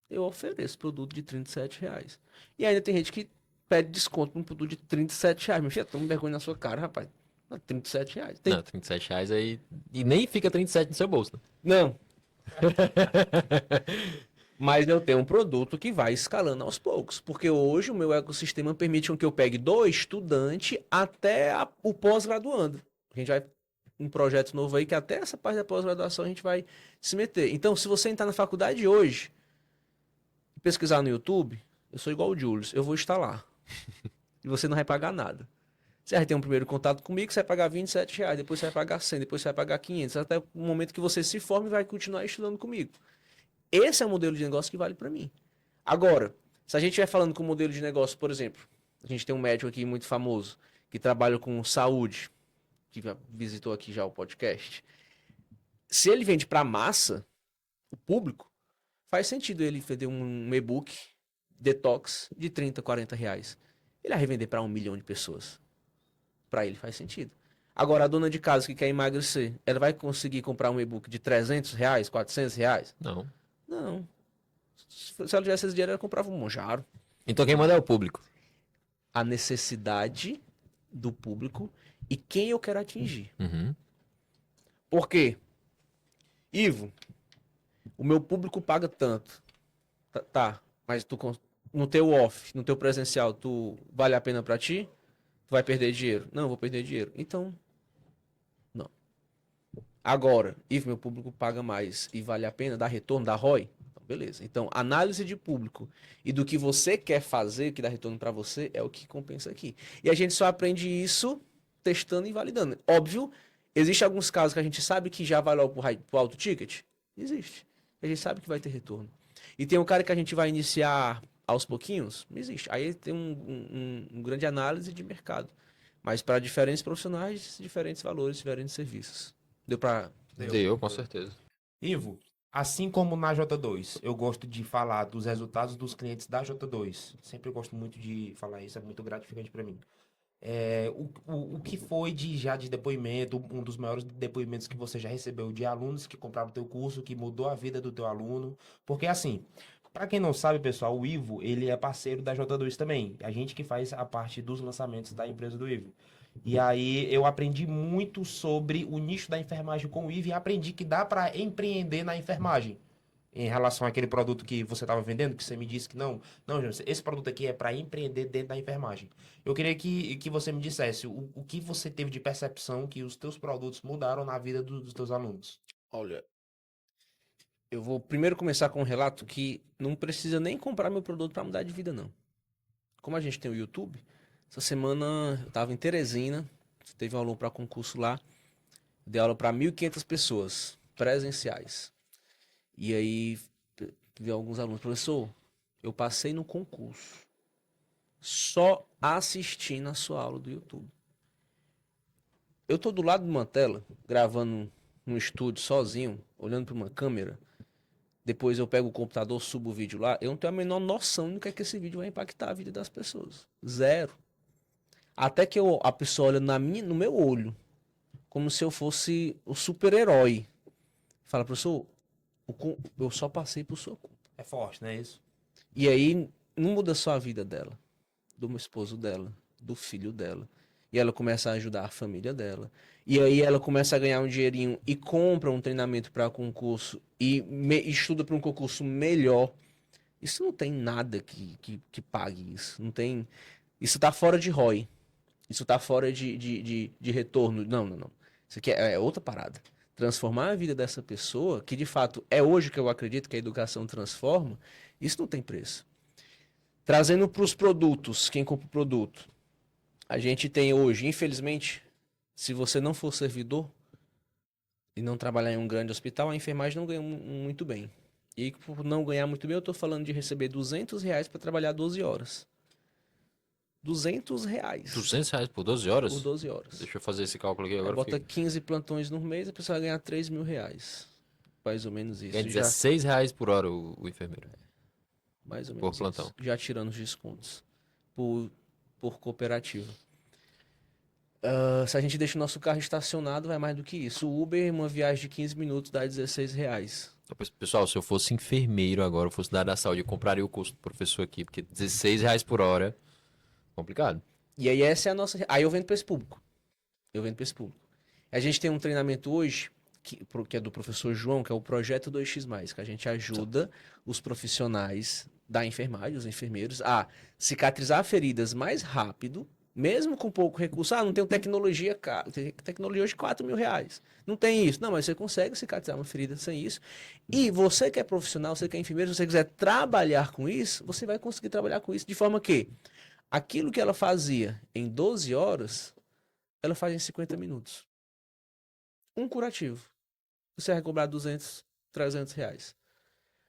Eu ofereço produto de R$ 37. E ainda tem gente que pede desconto num produto de R$ 37. Meu filho, toma vergonha na sua cara, rapaz. R$ 37. Não, R$ 37 aí. E nem fica 37 no seu bolso, né? Não, mas eu tenho um produto que vai escalando aos poucos. Porque hoje o meu ecossistema permite com que eu pegue do estudante até o pós-graduando. A gente vai um projeto novo aí que até essa parte da pós-graduação a gente vai se meter. Então, se você entrar na faculdade hoje e pesquisar no YouTube, eu sou igual o Julius, eu vou estar lá. E você não vai pagar nada. Você vai ter um primeiro contato comigo, você vai pagar R$ 27, depois você vai pagar 100, depois você vai pagar 500, até o momento que você se forme e vai continuar estudando comigo. Esse é o modelo de negócio que vale para mim. Agora, se a gente estiver falando com um modelo de negócio, por exemplo, a gente tem um médico aqui muito famoso que trabalha com saúde, que visitou aqui já o podcast. Se ele vende para massa, o público, faz sentido ele vender um e-book detox de R$ 30, R$ 40. Ele vai revender para 1 milhão de pessoas. Para ele faz sentido. Agora, a dona de casa que quer emagrecer, ela vai conseguir comprar um e-book de R$ 300, R$ 400? Não. Não. Se ela tivesse esse dinheiro, ela comprava um Monjaro. Então quem manda é o público. A necessidade do público e quem eu quero atingir. Uhum. Por quê? Ivo, o meu público paga tanto. Tá, mas no teu off, no teu presencial, tu vale a pena pra ti? Tu vai perder dinheiro? Não, eu vou perder dinheiro. Então, não. Agora, Ivo, meu público paga mais e vale a pena, dá retorno, dá ROI? Então, beleza. Então, análise de público e do que você quer fazer, que dá retorno pra você, é o que compensa aqui. E a gente só aprende isso testando e validando. Óbvio, existe alguns casos que a gente sabe que já valeu pro alto ticket? Existe. A gente sabe que vai ter retorno. E tem um cara que a gente vai iniciar aos pouquinhos? Existe. Aí tem um grande análise de mercado. Mas para diferentes profissionais, diferentes valores, diferentes serviços. Deu para... Deu, com certeza. Ivo, assim como na J2, eu gosto de falar dos resultados dos clientes da J2. Sempre gosto muito de falar isso, é muito gratificante para mim. O que foi de depoimento, um dos maiores depoimentos que você já recebeu de alunos que compraram o teu curso, que mudou a vida do teu aluno? Porque assim, para quem não sabe, pessoal, o Ivo, ele é parceiro da J2 também. A gente que faz a parte dos lançamentos da empresa do Ivo. E aí eu aprendi muito sobre o nicho da enfermagem com o Ivo e aprendi que dá para empreender na enfermagem. Em relação àquele produto que você estava vendendo, que você me disse que não, Júnior, esse produto aqui é para empreender dentro da enfermagem. Eu queria que você me dissesse o que você teve de percepção que os teus produtos mudaram na vida dos teus alunos. Olha, eu vou primeiro começar com um relato que não precisa nem comprar meu produto para mudar de vida, não. Como a gente tem o YouTube, essa semana eu estava em Teresina, teve um aluno para concurso lá, dei aula para 1.500 pessoas presenciais. E aí, vi alguns alunos, professor, eu passei no concurso só assistindo a sua aula do YouTube. Eu tô do lado de uma tela, gravando num estúdio sozinho, olhando para uma câmera. Depois eu pego o computador, subo o vídeo lá. Eu não tenho a menor noção do que é que esse vídeo vai impactar a vida das pessoas. Zero. Até que a pessoa olha no meu olho, como se eu fosse o super-herói. Fala, professor, eu só passei por sua culpa. É forte, não é isso? E aí não muda só a vida dela, do meu esposo dela, do filho dela. E ela começa a ajudar a família dela. E aí ela começa a ganhar um dinheirinho e compra um treinamento para concurso e estuda para um concurso melhor. Isso não tem nada que pague isso. Não tem. Isso tá fora de ROI. Isso tá fora de retorno. Não. Isso aqui é outra parada. Transformar a vida dessa pessoa, que de fato é hoje que eu acredito que a educação transforma, isso não tem preço. Trazendo para os produtos, quem compra o produto, a gente tem hoje, infelizmente, se você não for servidor e não trabalhar em um grande hospital, a enfermagem não ganha muito bem. E por não ganhar muito bem, eu estou falando de receber R$ 200 para trabalhar 12 horas. R$ 200. R$ 200 por 12 horas? Por 12 horas. Deixa eu fazer esse cálculo aqui agora. Bota 15 plantões no mês, a pessoa vai ganhar R$ 3.000. Mais ou menos isso. Ganha R$ 16 por hora o enfermeiro. Mais ou menos por plantão. isso. Já tirando os descontos. Por cooperativa. Se a gente deixa o nosso carro estacionado, vai mais do que isso. O Uber, uma viagem de 15 minutos, dá R$ 16. Pessoal, se eu fosse enfermeiro agora, eu fosse da área da saúde, eu compraria o curso do professor aqui, porque R$ 16 por hora complicado. E aí essa é a nossa... Aí eu vendo para esse público. A gente tem um treinamento hoje, que é do professor João, que é o Projeto 2x+, que a gente ajuda os profissionais da enfermagem, os enfermeiros, a cicatrizar feridas mais rápido, mesmo com pouco recurso. Ah, não tenho tecnologia, cara. Tem tecnologia hoje de R$ 4.000. Não tem isso. Não, mas você consegue cicatrizar uma ferida sem isso. E você que é profissional, você que é enfermeiro, se você quiser trabalhar com isso, você vai conseguir trabalhar com isso de forma que aquilo que ela fazia em 12 horas, ela faz em 50 minutos. Um curativo. Você vai cobrar 200, R$ 300.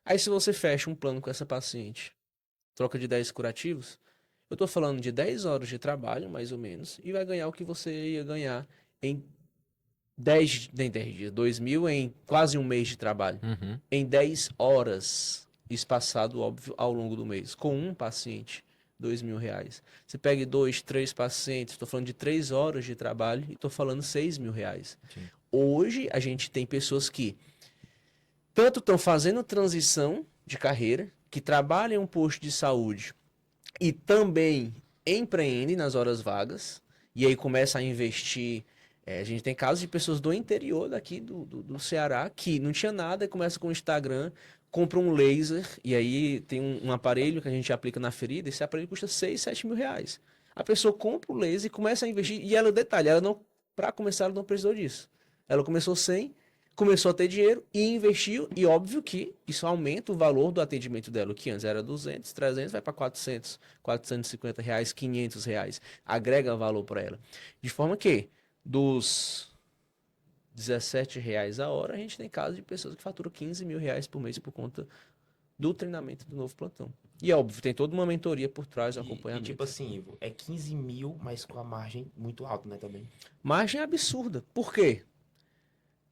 Aí se você fecha um plano com essa paciente, troca de 10 curativos, eu tô falando de 10 horas de trabalho, mais ou menos, e vai ganhar o que você ia ganhar em 10, nem 10 dias, 2.000 em quase um mês de trabalho. Uhum. Em 10 horas, espaçado, óbvio, ao longo do mês. Com um paciente, R$ 2.000. Você pega 2, 3 pacientes, estou falando de 3 horas de trabalho e estou falando R$ 6.000. Sim. Hoje, a gente tem pessoas que tanto estão fazendo transição de carreira, que trabalham em um posto de saúde e também empreendem nas horas vagas, e aí começa a investir. A gente tem casos de pessoas do interior daqui do Ceará que não tinha nada e começa com o Instagram, compra um laser, e aí tem um aparelho que a gente aplica na ferida, esse aparelho custa 6, 7 mil reais. A pessoa compra o laser e começa a investir, e ela, detalhe, ela não, para começar, ela não precisou disso. Ela começou sem, começou a ter dinheiro e investiu, e óbvio que isso aumenta o valor do atendimento dela, o que antes era 200, 300, vai para 400, R$ 450, R$ 500, agrega valor para ela. De forma que, dos R$ 17 a hora, a gente tem casos de pessoas que faturam R$ 15.000 por mês por conta do treinamento do novo plantão. E óbvio, tem toda uma mentoria por trás do E acompanhamento. tipo assim, Ivo, é 15 mil, mas com a margem muito alta, né, também. Margem absurda. Por quê?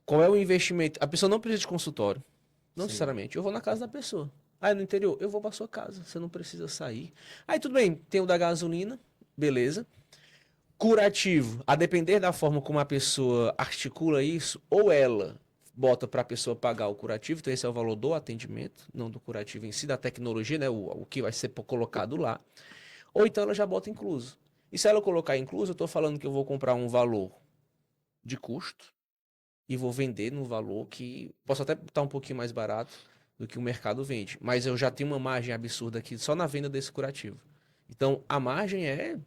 Qual é o investimento? A pessoa não precisa de consultório. Não Sim. necessariamente. Eu vou na casa da pessoa. Aí no interior, eu vou pra sua casa. Você não precisa sair. Aí tudo bem, tem o da gasolina, beleza. Curativo, a depender da forma como a pessoa articula isso, ou ela bota para a pessoa pagar o curativo, então esse é o valor do atendimento, não do curativo em si, da tecnologia, né, o que vai ser colocado lá, ou então ela já bota incluso. E se ela colocar incluso, eu estou falando que eu vou comprar um valor de custo e vou vender no valor que posso até estar um pouquinho mais barato do que o mercado vende, mas eu já tenho uma margem absurda aqui só na venda desse curativo. Então a margem é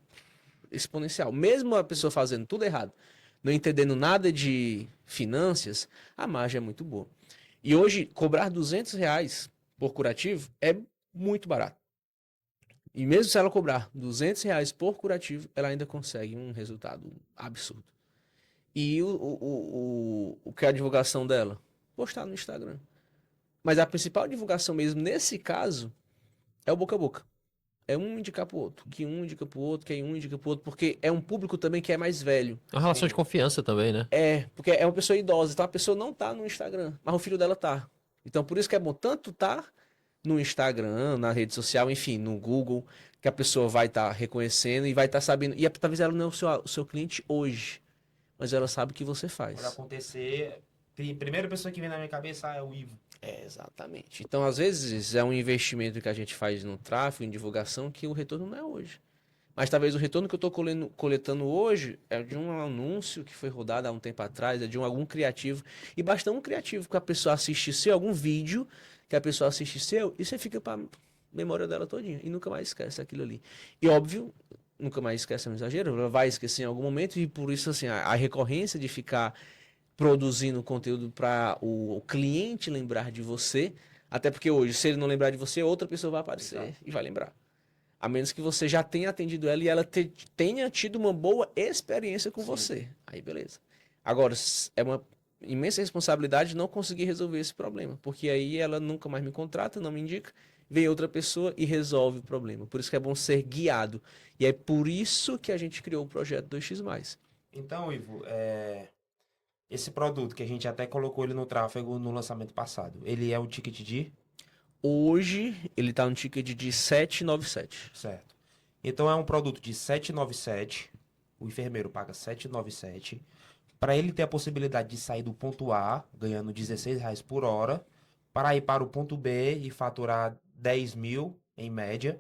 exponencial. Mesmo a pessoa fazendo tudo errado, não entendendo nada de finanças, a margem é muito boa. E hoje, cobrar R$ 200 por curativo é muito barato. E mesmo se ela cobrar R$ 200 por curativo, ela ainda consegue um resultado absurdo. E o que é a divulgação dela? Postar no Instagram. Mas a principal divulgação mesmo, nesse caso, é o boca a boca. É um indicar pro outro, que um indica pro outro, que um indica pro outro, porque é um público também que é mais velho. É uma relação de confiança também, né? Porque é uma pessoa idosa, então a pessoa não tá no Instagram, mas o filho dela tá. Então por isso que é bom tanto tá no Instagram, na rede social, enfim, no Google, que a pessoa vai estar reconhecendo e vai estar sabendo. E talvez ela não é o seu cliente hoje, mas ela sabe o que você Quando faz. acontecer, primeira pessoa que vem na minha cabeça é o Ivo. Exatamente. Então, às vezes, é um investimento que a gente faz no tráfego, em divulgação, que o retorno não é hoje. Mas talvez o retorno que eu estou coletando hoje é de um anúncio que foi rodado há um tempo atrás, é de algum criativo. E basta um criativo que a pessoa assiste seu, algum vídeo que a pessoa assiste seu, e você fica para memória dela todinha. E nunca mais esquece aquilo ali. E óbvio, nunca mais esquece, é um exagero, ela vai esquecer em algum momento, e por isso, assim, a recorrência de ficar produzindo conteúdo para o cliente lembrar de você, até porque hoje, se ele não lembrar de você, outra pessoa vai aparecer Exato. e vai lembrar. A menos que você já tenha atendido ela e ela tenha tido uma boa experiência com Sim. você. Aí, beleza. Agora, é uma imensa responsabilidade não conseguir resolver esse problema, porque aí ela nunca mais me contrata, não me indica, vem outra pessoa e resolve o problema. Por isso que é bom ser guiado. E é por isso que a gente criou o projeto 2x+. Então, Ivo, esse produto que a gente até colocou ele no tráfego no lançamento passado, ele é um ticket de... Hoje, ele está no ticket de 797. Certo. Então é um produto de 797. O enfermeiro paga 797. Para ele ter a possibilidade de sair do ponto A, ganhando R$ 16 por hora, para ir para o ponto B e faturar 10 mil em média,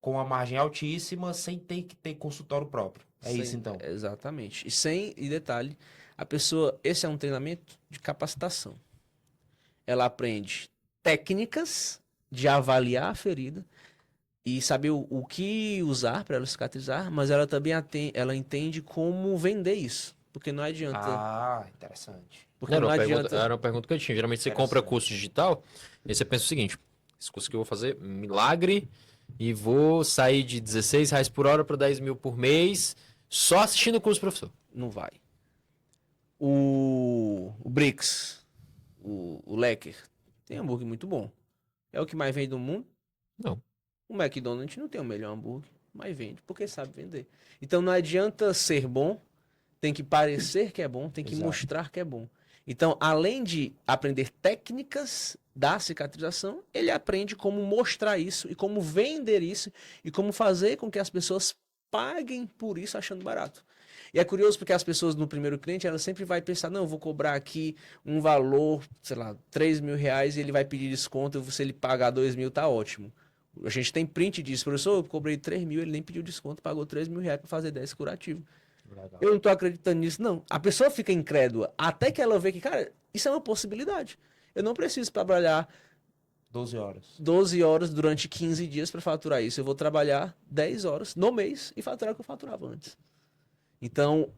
com a margem altíssima, sem ter que ter consultório próprio. É isso, então. Exatamente. E detalhe, a pessoa, esse é um treinamento de capacitação. Ela aprende técnicas de avaliar a ferida e saber o que usar para ela cicatrizar, mas ela também ela entende como vender isso. Porque não adianta. Ah, interessante. Porque não adianta. Era uma pergunta que eu tinha. Geralmente você compra curso digital, e você pensa o seguinte: esse curso que eu vou fazer, milagre, e vou sair de R$ 16 por hora para 10 mil por mês, só assistindo o curso, professor. Não vai. O Brix, o Lecker, tem hambúrguer muito bom. É o que mais vende no mundo? Não. O McDonald's não tem o melhor hambúrguer, mas vende, porque sabe vender. Então não adianta ser bom, tem que parecer que é bom, tem que Exato. mostrar que é bom. Então, além de aprender técnicas da cicatrização, ele aprende como mostrar isso e como vender isso e como fazer com que as pessoas paguem por isso achando barato. E é curioso porque as pessoas no primeiro cliente, elas sempre vai pensar, não, eu vou cobrar aqui um valor, sei lá, R$ 3.000 e ele vai pedir desconto, se ele pagar 2.000 tá ótimo. A gente tem print disso, professor, eu cobrei 3.000, ele nem pediu desconto, pagou R$ 3.000 para fazer 10 curativo. Legal. Eu não tô acreditando nisso, não. A pessoa fica incrédula até que ela vê que, cara, isso é uma possibilidade. Eu não preciso trabalhar 12 horas. 12 horas durante 15 dias para faturar isso. Eu vou trabalhar 10 horas no mês e faturar o que eu faturava antes. Então,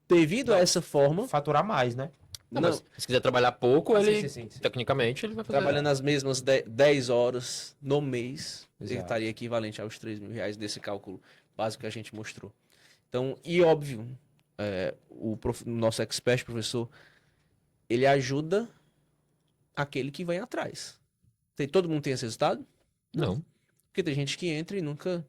devido a essa forma, Faturar mais, né? Não, não, mas se quiser trabalhar pouco, Ah, ele, sim. tecnicamente, ele vai fazer. trabalhando as mesmas 10 horas no mês, ele Exato. estaria equivalente aos R$ 3.000 desse cálculo básico que a gente mostrou. Então, e óbvio, o nosso expert, professor, ele ajuda aquele que vem atrás. Todo mundo tem esse resultado? Não. Porque tem gente que entra e nunca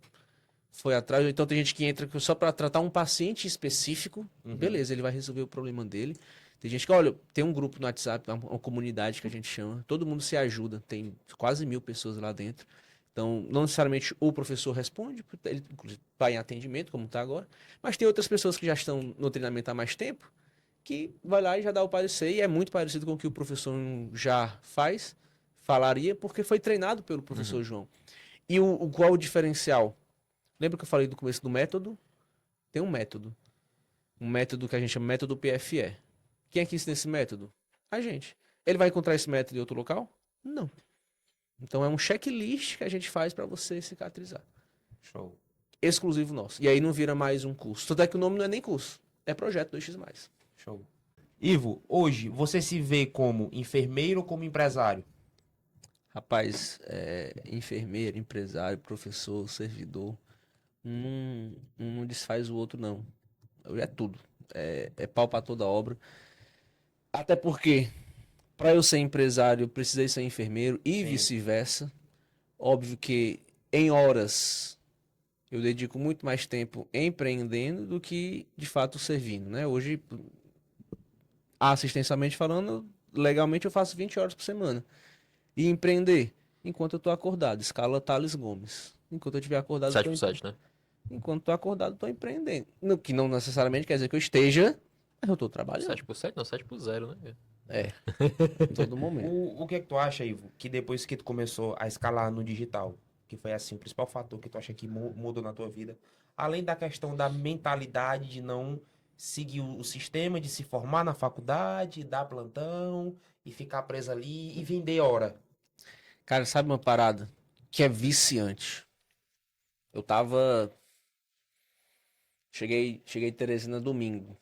foi atrás, ou então tem gente que entra só para tratar um paciente específico, beleza, ele vai resolver o problema dele. Tem gente que, olha, tem um grupo no WhatsApp, uma comunidade que a gente chama, todo mundo se ajuda, tem quase 1.000 pessoas lá dentro. Então, não necessariamente o professor responde, ele inclusive está em atendimento, como está agora, mas tem outras pessoas que já estão no treinamento há mais tempo, que vai lá e já dá o parecer, e é muito parecido com o que o professor já falaria, porque foi treinado pelo professor João. E qual o diferencial? Lembra que eu falei do começo do método? Tem um método. Um método que a gente chama método PFE. Quem é que ensina esse método? A gente. Ele vai encontrar esse método em outro local? Não. Então é um checklist que a gente faz para você cicatrizar. Show. Exclusivo nosso. E aí não vira mais um curso. Tanto é que o nome não é nem curso. É projeto 2x+. Show. Ivo, hoje você se vê como enfermeiro ou como empresário? Rapaz, enfermeiro, empresário, professor, servidor, não desfaz o outro, não. É tudo. É pau pra toda obra. Até porque, para eu ser empresário, eu precisei ser enfermeiro e Sim. vice-versa. Óbvio que em horas eu dedico muito mais tempo empreendendo do que de fato servindo, né? Hoje, assistencialmente falando, legalmente eu faço 20 horas por semana. E empreender enquanto eu tô acordado. Escala Thales Gomes. Enquanto eu estiver acordado, 7x7, né? enquanto tô acordado, tô empreendendo. Que não necessariamente quer dizer que eu esteja, mas eu tô trabalhando. 7x7? Não, 7x0, né? Em todo momento. O que é que tu acha, Ivo, que depois que tu começou a escalar no digital, que foi assim, o principal fator que tu acha que mudou na tua vida, além da questão da mentalidade de não seguir o sistema, de se formar na faculdade, dar plantão e ficar preso ali e vender hora? Cara, sabe uma parada que é viciante? Eu tava. Cheguei em Teresina domingo.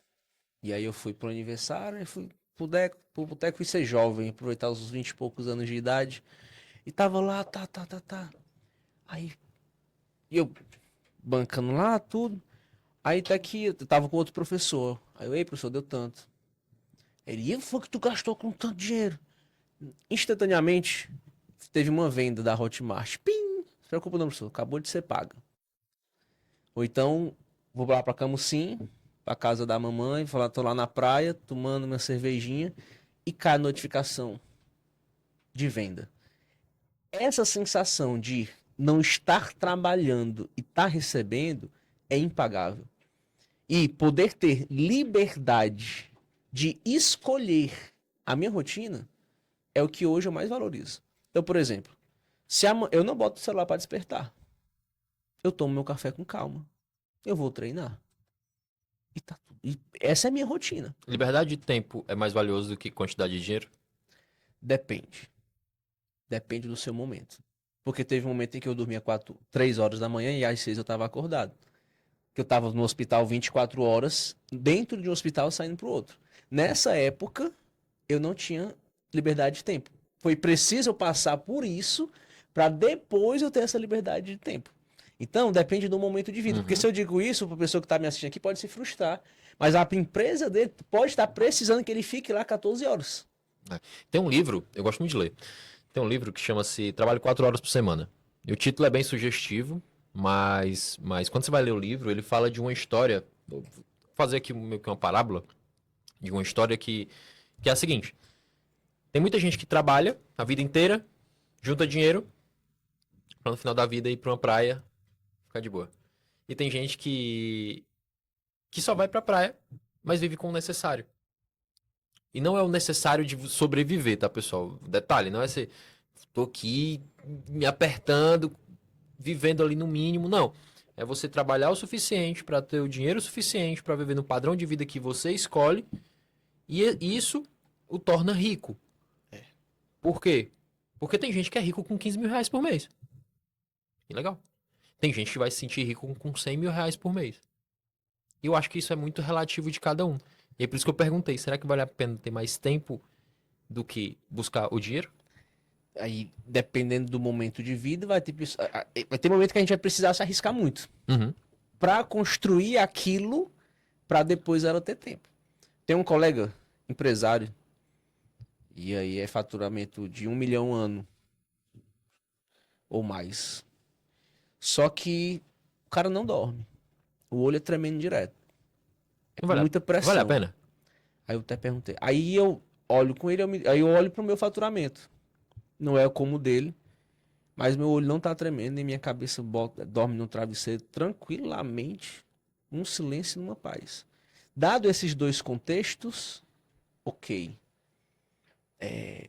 E aí eu fui pro aniversário, e fui pro boteco e ser jovem, aproveitar os 20 e poucos anos de idade. E tava lá, tá. Aí eu bancando lá, tudo. Aí até que eu tava com outro professor. Aí eu, ei, professor, deu tanto. Ele, e foi que tu gastou com tanto dinheiro? Instantaneamente, teve uma venda da Hotmart. Pim! Não se preocupa não, professor, acabou de ser paga. Ou então, vou lá pra Camusim, pra casa da mamãe, falar, tô lá na praia, tomando minha cervejinha, e cai a notificação de venda. Essa sensação de não estar trabalhando e estar recebendo é impagável. E poder ter liberdade de escolher a minha rotina é o que hoje eu mais valorizo. Então, por exemplo, eu não boto o celular para despertar. eu tomo meu café com calma. Eu vou treinar. E tá tudo. E essa é a minha rotina. Liberdade de tempo é mais valioso do que quantidade de dinheiro? Depende. Depende do seu momento. Porque teve um momento em que eu dormia 3 horas da manhã e às 6 eu tava acordado. Que eu tava no hospital 24 horas, dentro de um hospital saindo pro outro. Nessa época, eu não tinha liberdade de tempo. Foi preciso eu passar por isso para depois eu ter essa liberdade de tempo. Então, depende do momento de vida. Porque Uhum. se eu digo isso, para a pessoa que está me assistindo aqui pode se frustrar. Mas a empresa dele pode estar precisando que ele fique lá 14 horas. Tem um livro, eu gosto muito de ler. Tem um livro que chama-se Trabalho 4 horas por semana. E o título é bem sugestivo, mas quando você vai ler o livro, ele fala de uma história. Vou fazer aqui meio que uma parábola de uma história que é a seguinte: tem muita gente que trabalha a vida inteira, junta dinheiro, pra no final da vida ir pra uma praia, ficar de boa. E tem gente que só vai pra praia, mas vive com o necessário. E não é o necessário de sobreviver, tá, pessoal? Detalhe, não é ser tô aqui me apertando, vivendo ali no mínimo, não. É você trabalhar o suficiente para ter o dinheiro suficiente para viver no padrão de vida que você escolhe e isso o torna rico. Por quê? Porque tem gente que é rico com 15 mil reais por mês. E legal. Tem gente que vai se sentir rico com 100 mil reais por mês. E eu acho que isso é muito relativo de cada um. E é por isso que eu perguntei, será que vale a pena ter mais tempo do que buscar o dinheiro? Aí, dependendo do momento de vida, vai ter momento que a gente vai precisar se arriscar muito Uhum. para construir aquilo para depois ela ter tempo. Tem um colega empresário e aí é faturamento de 1 milhão ano ou mais. Só que o cara não dorme. O olho é tremendo direto. É Não muita vale a pressão. pena? Aí eu até perguntei. Aí eu olho com ele, aí eu olho pro meu faturamento. Não é como o dele, mas meu olho não tá tremendo e minha cabeça dorme no travesseiro tranquilamente, num silêncio e numa paz. Dado esses dois contextos, ok.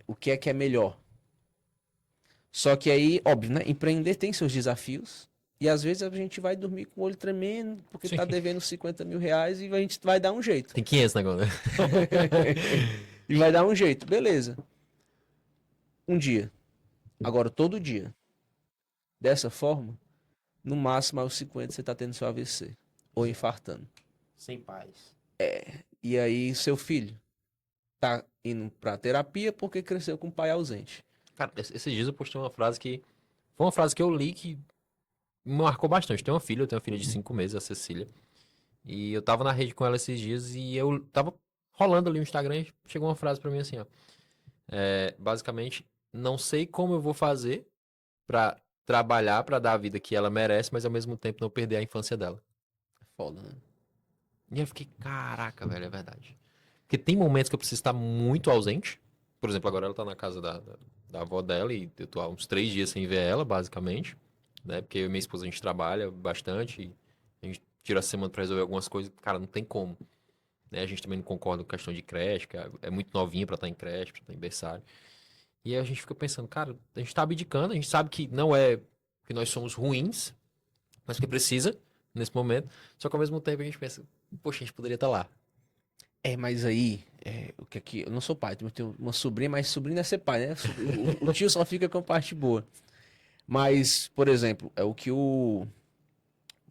O que é melhor? Só que aí, óbvio, né? Empreender tem seus desafios. E às vezes a gente vai dormir com o olho tremendo, porque Sim. tá devendo 50 mil reais e a gente vai dar um jeito. Tem 500 negócio, né? E vai dar um jeito, beleza. Um dia. Agora, todo dia. Dessa forma, no máximo aos 50 você tá tendo seu AVC. Ou infartando. Sem paz. E aí, seu filho tá indo pra terapia porque cresceu com um pai ausente. Cara, esses dias eu postei uma frase que. Foi uma frase que eu li que me marcou bastante. Eu tenho uma filha de 5 meses, a Cecília. E eu tava na rede com ela esses dias e eu tava rolando ali no Instagram e chegou uma frase pra mim assim, ó. Basicamente, não sei como eu vou fazer pra trabalhar, pra dar a vida que ela merece, mas ao mesmo tempo não perder a infância dela. Foda, né? E eu fiquei, caraca, velho, é verdade. Porque tem momentos que eu preciso estar muito ausente. Por exemplo, agora ela tá na casa da avó dela e eu tô há uns 3 dias sem ver ela, basicamente. Né? Porque eu e minha esposa a gente trabalha bastante. E a gente tira a semana pra resolver algumas coisas. Cara, não tem como. Né? A gente também não concorda com questão de creche, que é muito novinha pra estar em creche, pra estar em berçário. E aí a gente fica pensando, cara, a gente tá abdicando, a gente sabe que não é que nós somos ruins, mas que precisa nesse momento. Só que ao mesmo tempo a gente pensa, poxa, a gente poderia estar lá. Mas aí, o que aqui, eu não sou pai, eu tenho uma sobrinha, mas sobrinha é ser pai, né? O tio só fica com a parte boa. Mas, por exemplo, é o que o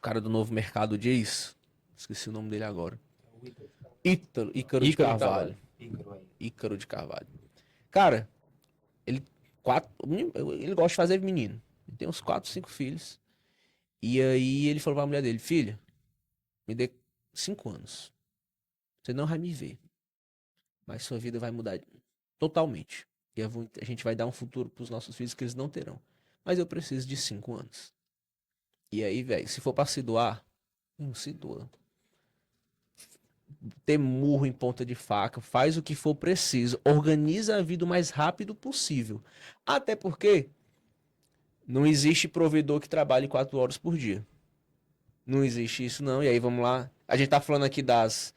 cara do Novo Mercado diz, esqueci o nome dele agora. Ícaro de Ícaro de Carvalho. Ícaro aí. Ícaro de Carvalho. Cara, ele, ele gosta de fazer menino. Ele tem uns 4, 5 filhos. E aí ele falou pra mulher dele, filha, me dê 5 anos. Você não vai me ver. Mas sua vida vai mudar totalmente. E a gente vai dar um futuro pros nossos filhos que eles não terão. Mas eu preciso de 5 anos. E aí, velho, se for pra se doar, não se doa. Ter murro em ponta de faca, faz o que for preciso, organiza a vida o mais rápido possível. Até porque não existe provedor que trabalhe 4 horas por dia. Não existe isso, não. E aí, vamos lá. A gente tá falando aqui das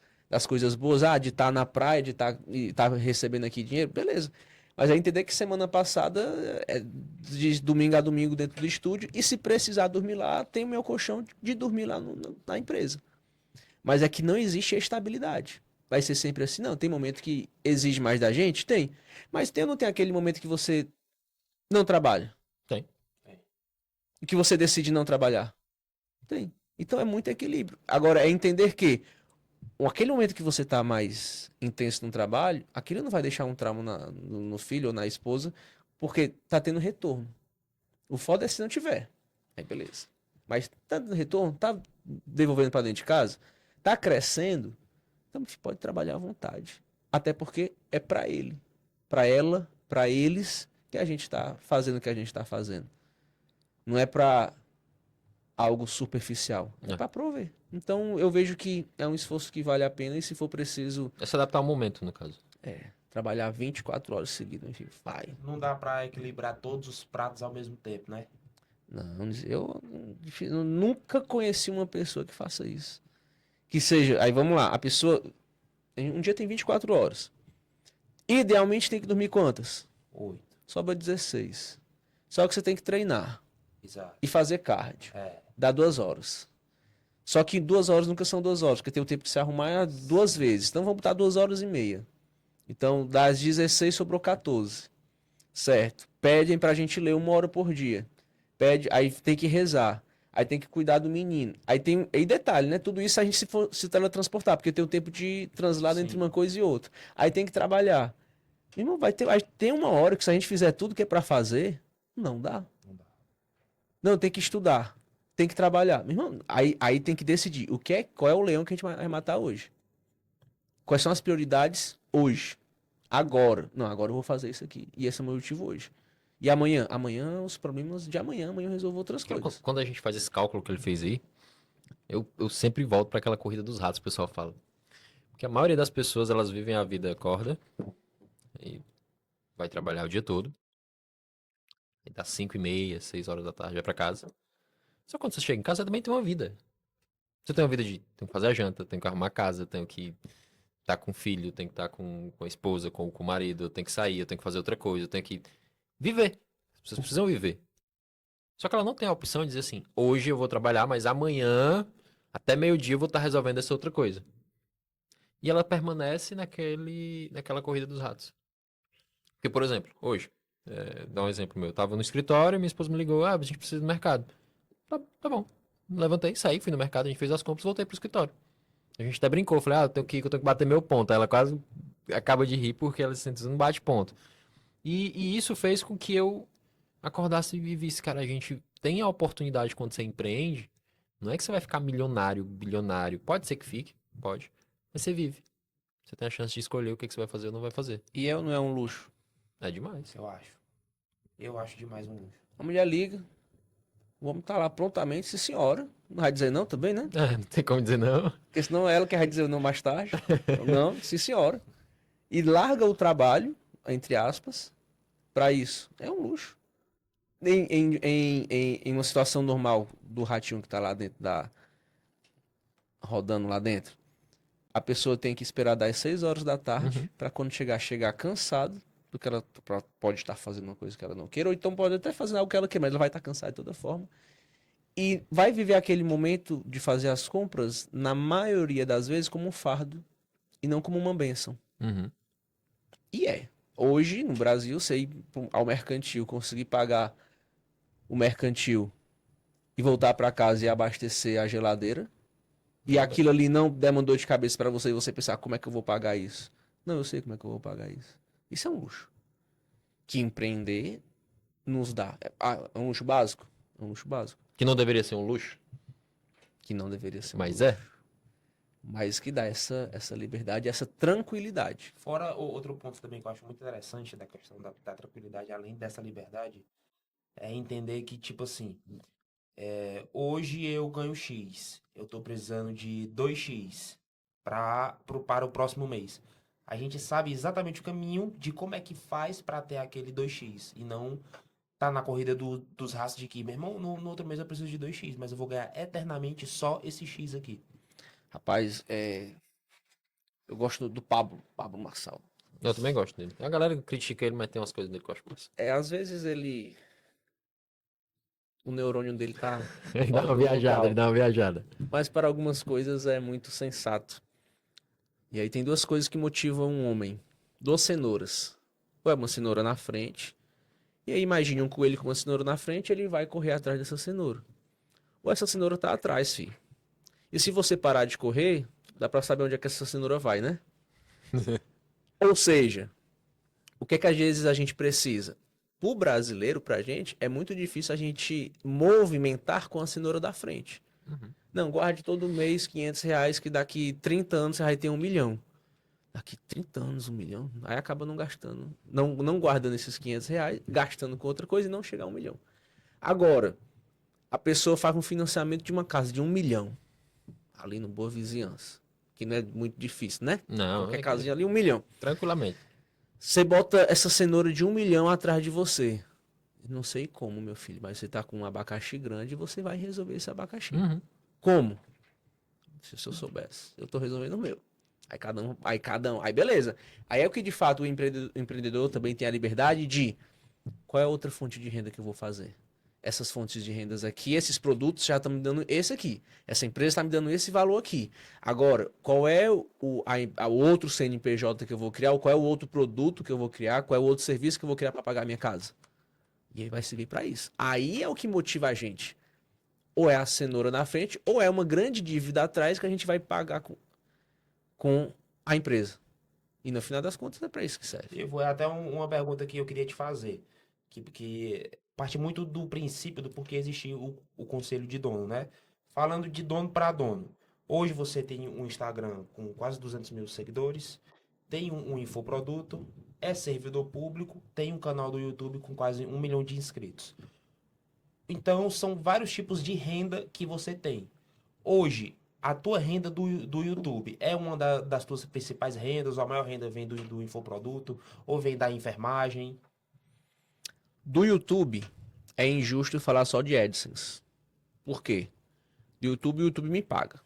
coisas boas, de estar na praia, de estar recebendo aqui dinheiro, beleza. Mas é entender que semana passada é de domingo a domingo dentro do estúdio. E se precisar dormir lá, tem o meu colchão de dormir lá na empresa. Mas é que não existe a estabilidade. Vai ser sempre assim, não. Tem momento que exige mais da gente? Tem. Mas tem ou não tem aquele momento que você não trabalha? Tem. E que você decide não trabalhar? Tem. Então é muito equilíbrio. Agora, é entender que aquele momento que você tá mais intenso no trabalho, aquilo não vai deixar um trauma no filho ou na esposa, porque tá tendo retorno. O foda é se não tiver. Aí beleza. Mas tá dando retorno, tá devolvendo pra dentro de casa, tá crescendo, então você pode trabalhar à vontade. Até porque é pra ele, pra ela, pra eles que a gente tá fazendo o que a gente tá fazendo. Não é pra algo superficial, é É. pra prover. Então eu vejo que é um esforço que vale a pena e se for preciso, É se adaptar ao momento, no caso. trabalhar 24 horas seguidas, enfim, vai. Não dá pra equilibrar todos os pratos ao mesmo tempo, né? Não, eu nunca conheci uma pessoa que faça isso. Que seja, aí vamos lá, a pessoa, um dia tem 24 horas. Idealmente tem que dormir quantas? 8. Sobra 16. Só que você tem que treinar Exato. e fazer cardio. É. Dá 2 horas. Só que 2 horas nunca são 2 horas, porque tem o tempo de se arrumar 2 vezes. Então vamos botar 2 horas e meia. Então, das 16 sobrou 14. Certo. Pedem pra gente ler 1 hora por dia. Pede, aí tem que rezar. Aí tem que cuidar do menino. Aí tem. E detalhe, né? Tudo isso a gente se teletransportar, porque tem o tempo de translado entre Sim. uma coisa e outra. Aí tem que trabalhar. Irmão, vai ter uma hora que se a gente fizer tudo que é pra fazer, não dá. Não dá. Não, tem que estudar. Tem que trabalhar. Meu irmão, aí tem que decidir qual é o leão que a gente vai matar hoje. Quais são as prioridades hoje? Agora. Não, agora eu vou fazer isso aqui. E esse é o meu objetivo hoje. E amanhã? Amanhã, os problemas de amanhã eu resolvo outras coisas. Quando a gente faz esse cálculo que ele fez aí, eu sempre volto para aquela corrida dos ratos, o pessoal fala. Porque a maioria das pessoas, elas vivem a vida, acorda e vai trabalhar o dia todo. E dá 5h30, 6 horas da tarde, vai pra casa. Só quando você chega em casa, você também tem uma vida. Você tem uma vida de, tenho que fazer a janta, tenho que arrumar a casa, tenho que estar com o filho, tenho que estar com a esposa, com o marido, eu tenho que sair, eu tenho que fazer outra coisa, eu tenho que viver. As pessoas precisam viver. Só que ela não tem a opção de dizer assim, hoje eu vou trabalhar, mas amanhã, até meio-dia, eu vou estar resolvendo essa outra coisa. E ela permanece naquela corrida dos ratos. Porque, por exemplo, hoje, dá um exemplo meu, eu tava no escritório, minha esposa me ligou, a gente precisa do mercado. Tá bom. Levantei, saí, fui no mercado, a gente fez as compras, voltei pro escritório. A gente até brincou, falei, eu tenho que bater meu ponto. Aí ela quase acaba de rir porque ela sente não bate ponto. E isso fez com que eu acordasse e visse, cara, a gente tem a oportunidade quando você empreende, não é que você vai ficar milionário, bilionário. Pode ser que fique, pode. Mas você vive. Você tem a chance de escolher o que você vai fazer ou não vai fazer. E eu não é um luxo. É demais. Eu acho. Eu acho demais um luxo. A mulher liga, o homem tá lá prontamente, sim senhora. Não vai dizer não também, né? É, não tem como dizer não. Porque senão é ela que vai dizer não mais tarde. Não, sim senhora. E larga o trabalho, entre aspas, pra isso. É um luxo. Em uma situação normal do ratinho que tá lá dentro rodando lá dentro, a pessoa tem que esperar das 6 horas da tarde Uhum. pra quando chegar cansado do que ela pode estar fazendo uma coisa que ela não queira, ou então pode até fazer algo que ela quer, mas ela vai estar cansada de toda forma. E vai viver aquele momento de fazer as compras, na maioria das vezes, como um fardo e não como uma bênção. Uhum. E é. Hoje, no Brasil, você ir ao mercantil, conseguir pagar o mercantil e voltar pra casa e abastecer a geladeira, e aquilo ali não der uma dor de cabeça pra você e você pensar, como é que eu vou pagar isso? Não, eu sei como é que eu vou pagar isso. Isso é um luxo. Que empreender nos dá. É um luxo básico? É um luxo básico. Que não deveria ser um luxo, Que não deveria ser um mas luxo. é. Mas que dá essa liberdade, essa tranquilidade. Fora outro ponto também que eu acho muito interessante da questão da tranquilidade, além dessa liberdade, é entender que, tipo assim, hoje eu ganho X, eu tô precisando de 2X para o próximo mês. A gente sabe exatamente o caminho de como é que faz para ter aquele 2X e não tá na corrida dos raços de que, meu irmão, no outro mês eu preciso de 2X, mas eu vou ganhar eternamente só esse X aqui. Rapaz, eu gosto do Pablo Marçal. Eu também gosto dele. A galera critica ele, mas tem umas coisas dele que eu acho massa. Às vezes ele. O neurônio dele tá Ele dá fora uma do viajada, local. ele dá uma viajada. Mas para algumas coisas é muito sensato. E aí tem duas coisas que motivam um homem. Duas cenouras. Ou é uma cenoura na frente. E aí imagine um coelho com uma cenoura na frente, ele vai correr atrás dessa cenoura. Ou essa cenoura tá atrás, filho. E se você parar de correr, dá pra saber onde é que essa cenoura vai, né? Ou seja, o que é que às vezes a gente precisa? Pro brasileiro, pra gente, é muito difícil a gente movimentar com a cenoura da frente. Não, guarde todo mês R$ 500, que daqui 30 anos você vai ter 1 milhão. Daqui 30 anos, 1 milhão? Aí acaba não gastando. Não guardando esses R$ 500, gastando com outra coisa e não chegar a 1 milhão. Agora, a pessoa faz um financiamento de uma casa de 1 milhão. Ali no Boa Vizinhança. Que não é muito difícil, né? Não, Qualquer é casinha ali, 1 milhão. tranquilamente. Você bota essa cenoura de 1 milhão atrás de você. Não sei como, meu filho, mas você tá com um abacaxi grande e você vai resolver esse abacaxi. Uhum. Como? Se eu soubesse. Eu tô resolvendo o meu. Aí beleza. Aí é o que de fato o empreendedor também tem a liberdade de qual é a outra fonte de renda que eu vou fazer? Essas fontes de rendas aqui, esses produtos já estão me dando esse aqui. Essa empresa está me dando esse valor aqui. Agora, qual é o outro CNPJ que eu vou criar? Ou qual é o outro produto que eu vou criar? Qual é o outro serviço que eu vou criar para pagar a minha casa? E aí vai servir para isso. Aí é o que motiva a gente. Ou é a cenoura na frente, ou é uma grande dívida atrás que a gente vai pagar com a empresa. E no final das contas é para isso que serve. Eu vou até uma pergunta que eu queria te fazer, que parte muito do princípio do porquê existir o conselho de dono, né? Falando de dono para dono. Hoje você tem um Instagram com quase 200 mil seguidores, tem um infoproduto, é servidor público, tem um canal do YouTube com quase 1 milhão de inscritos. Então são vários tipos de renda que você tem. Hoje, a tua renda do YouTube é uma das tuas principais rendas, ou a maior renda vem do infoproduto, ou vem da enfermagem? Do YouTube, é injusto falar só de AdSense. Por quê? Do YouTube, o YouTube me paga.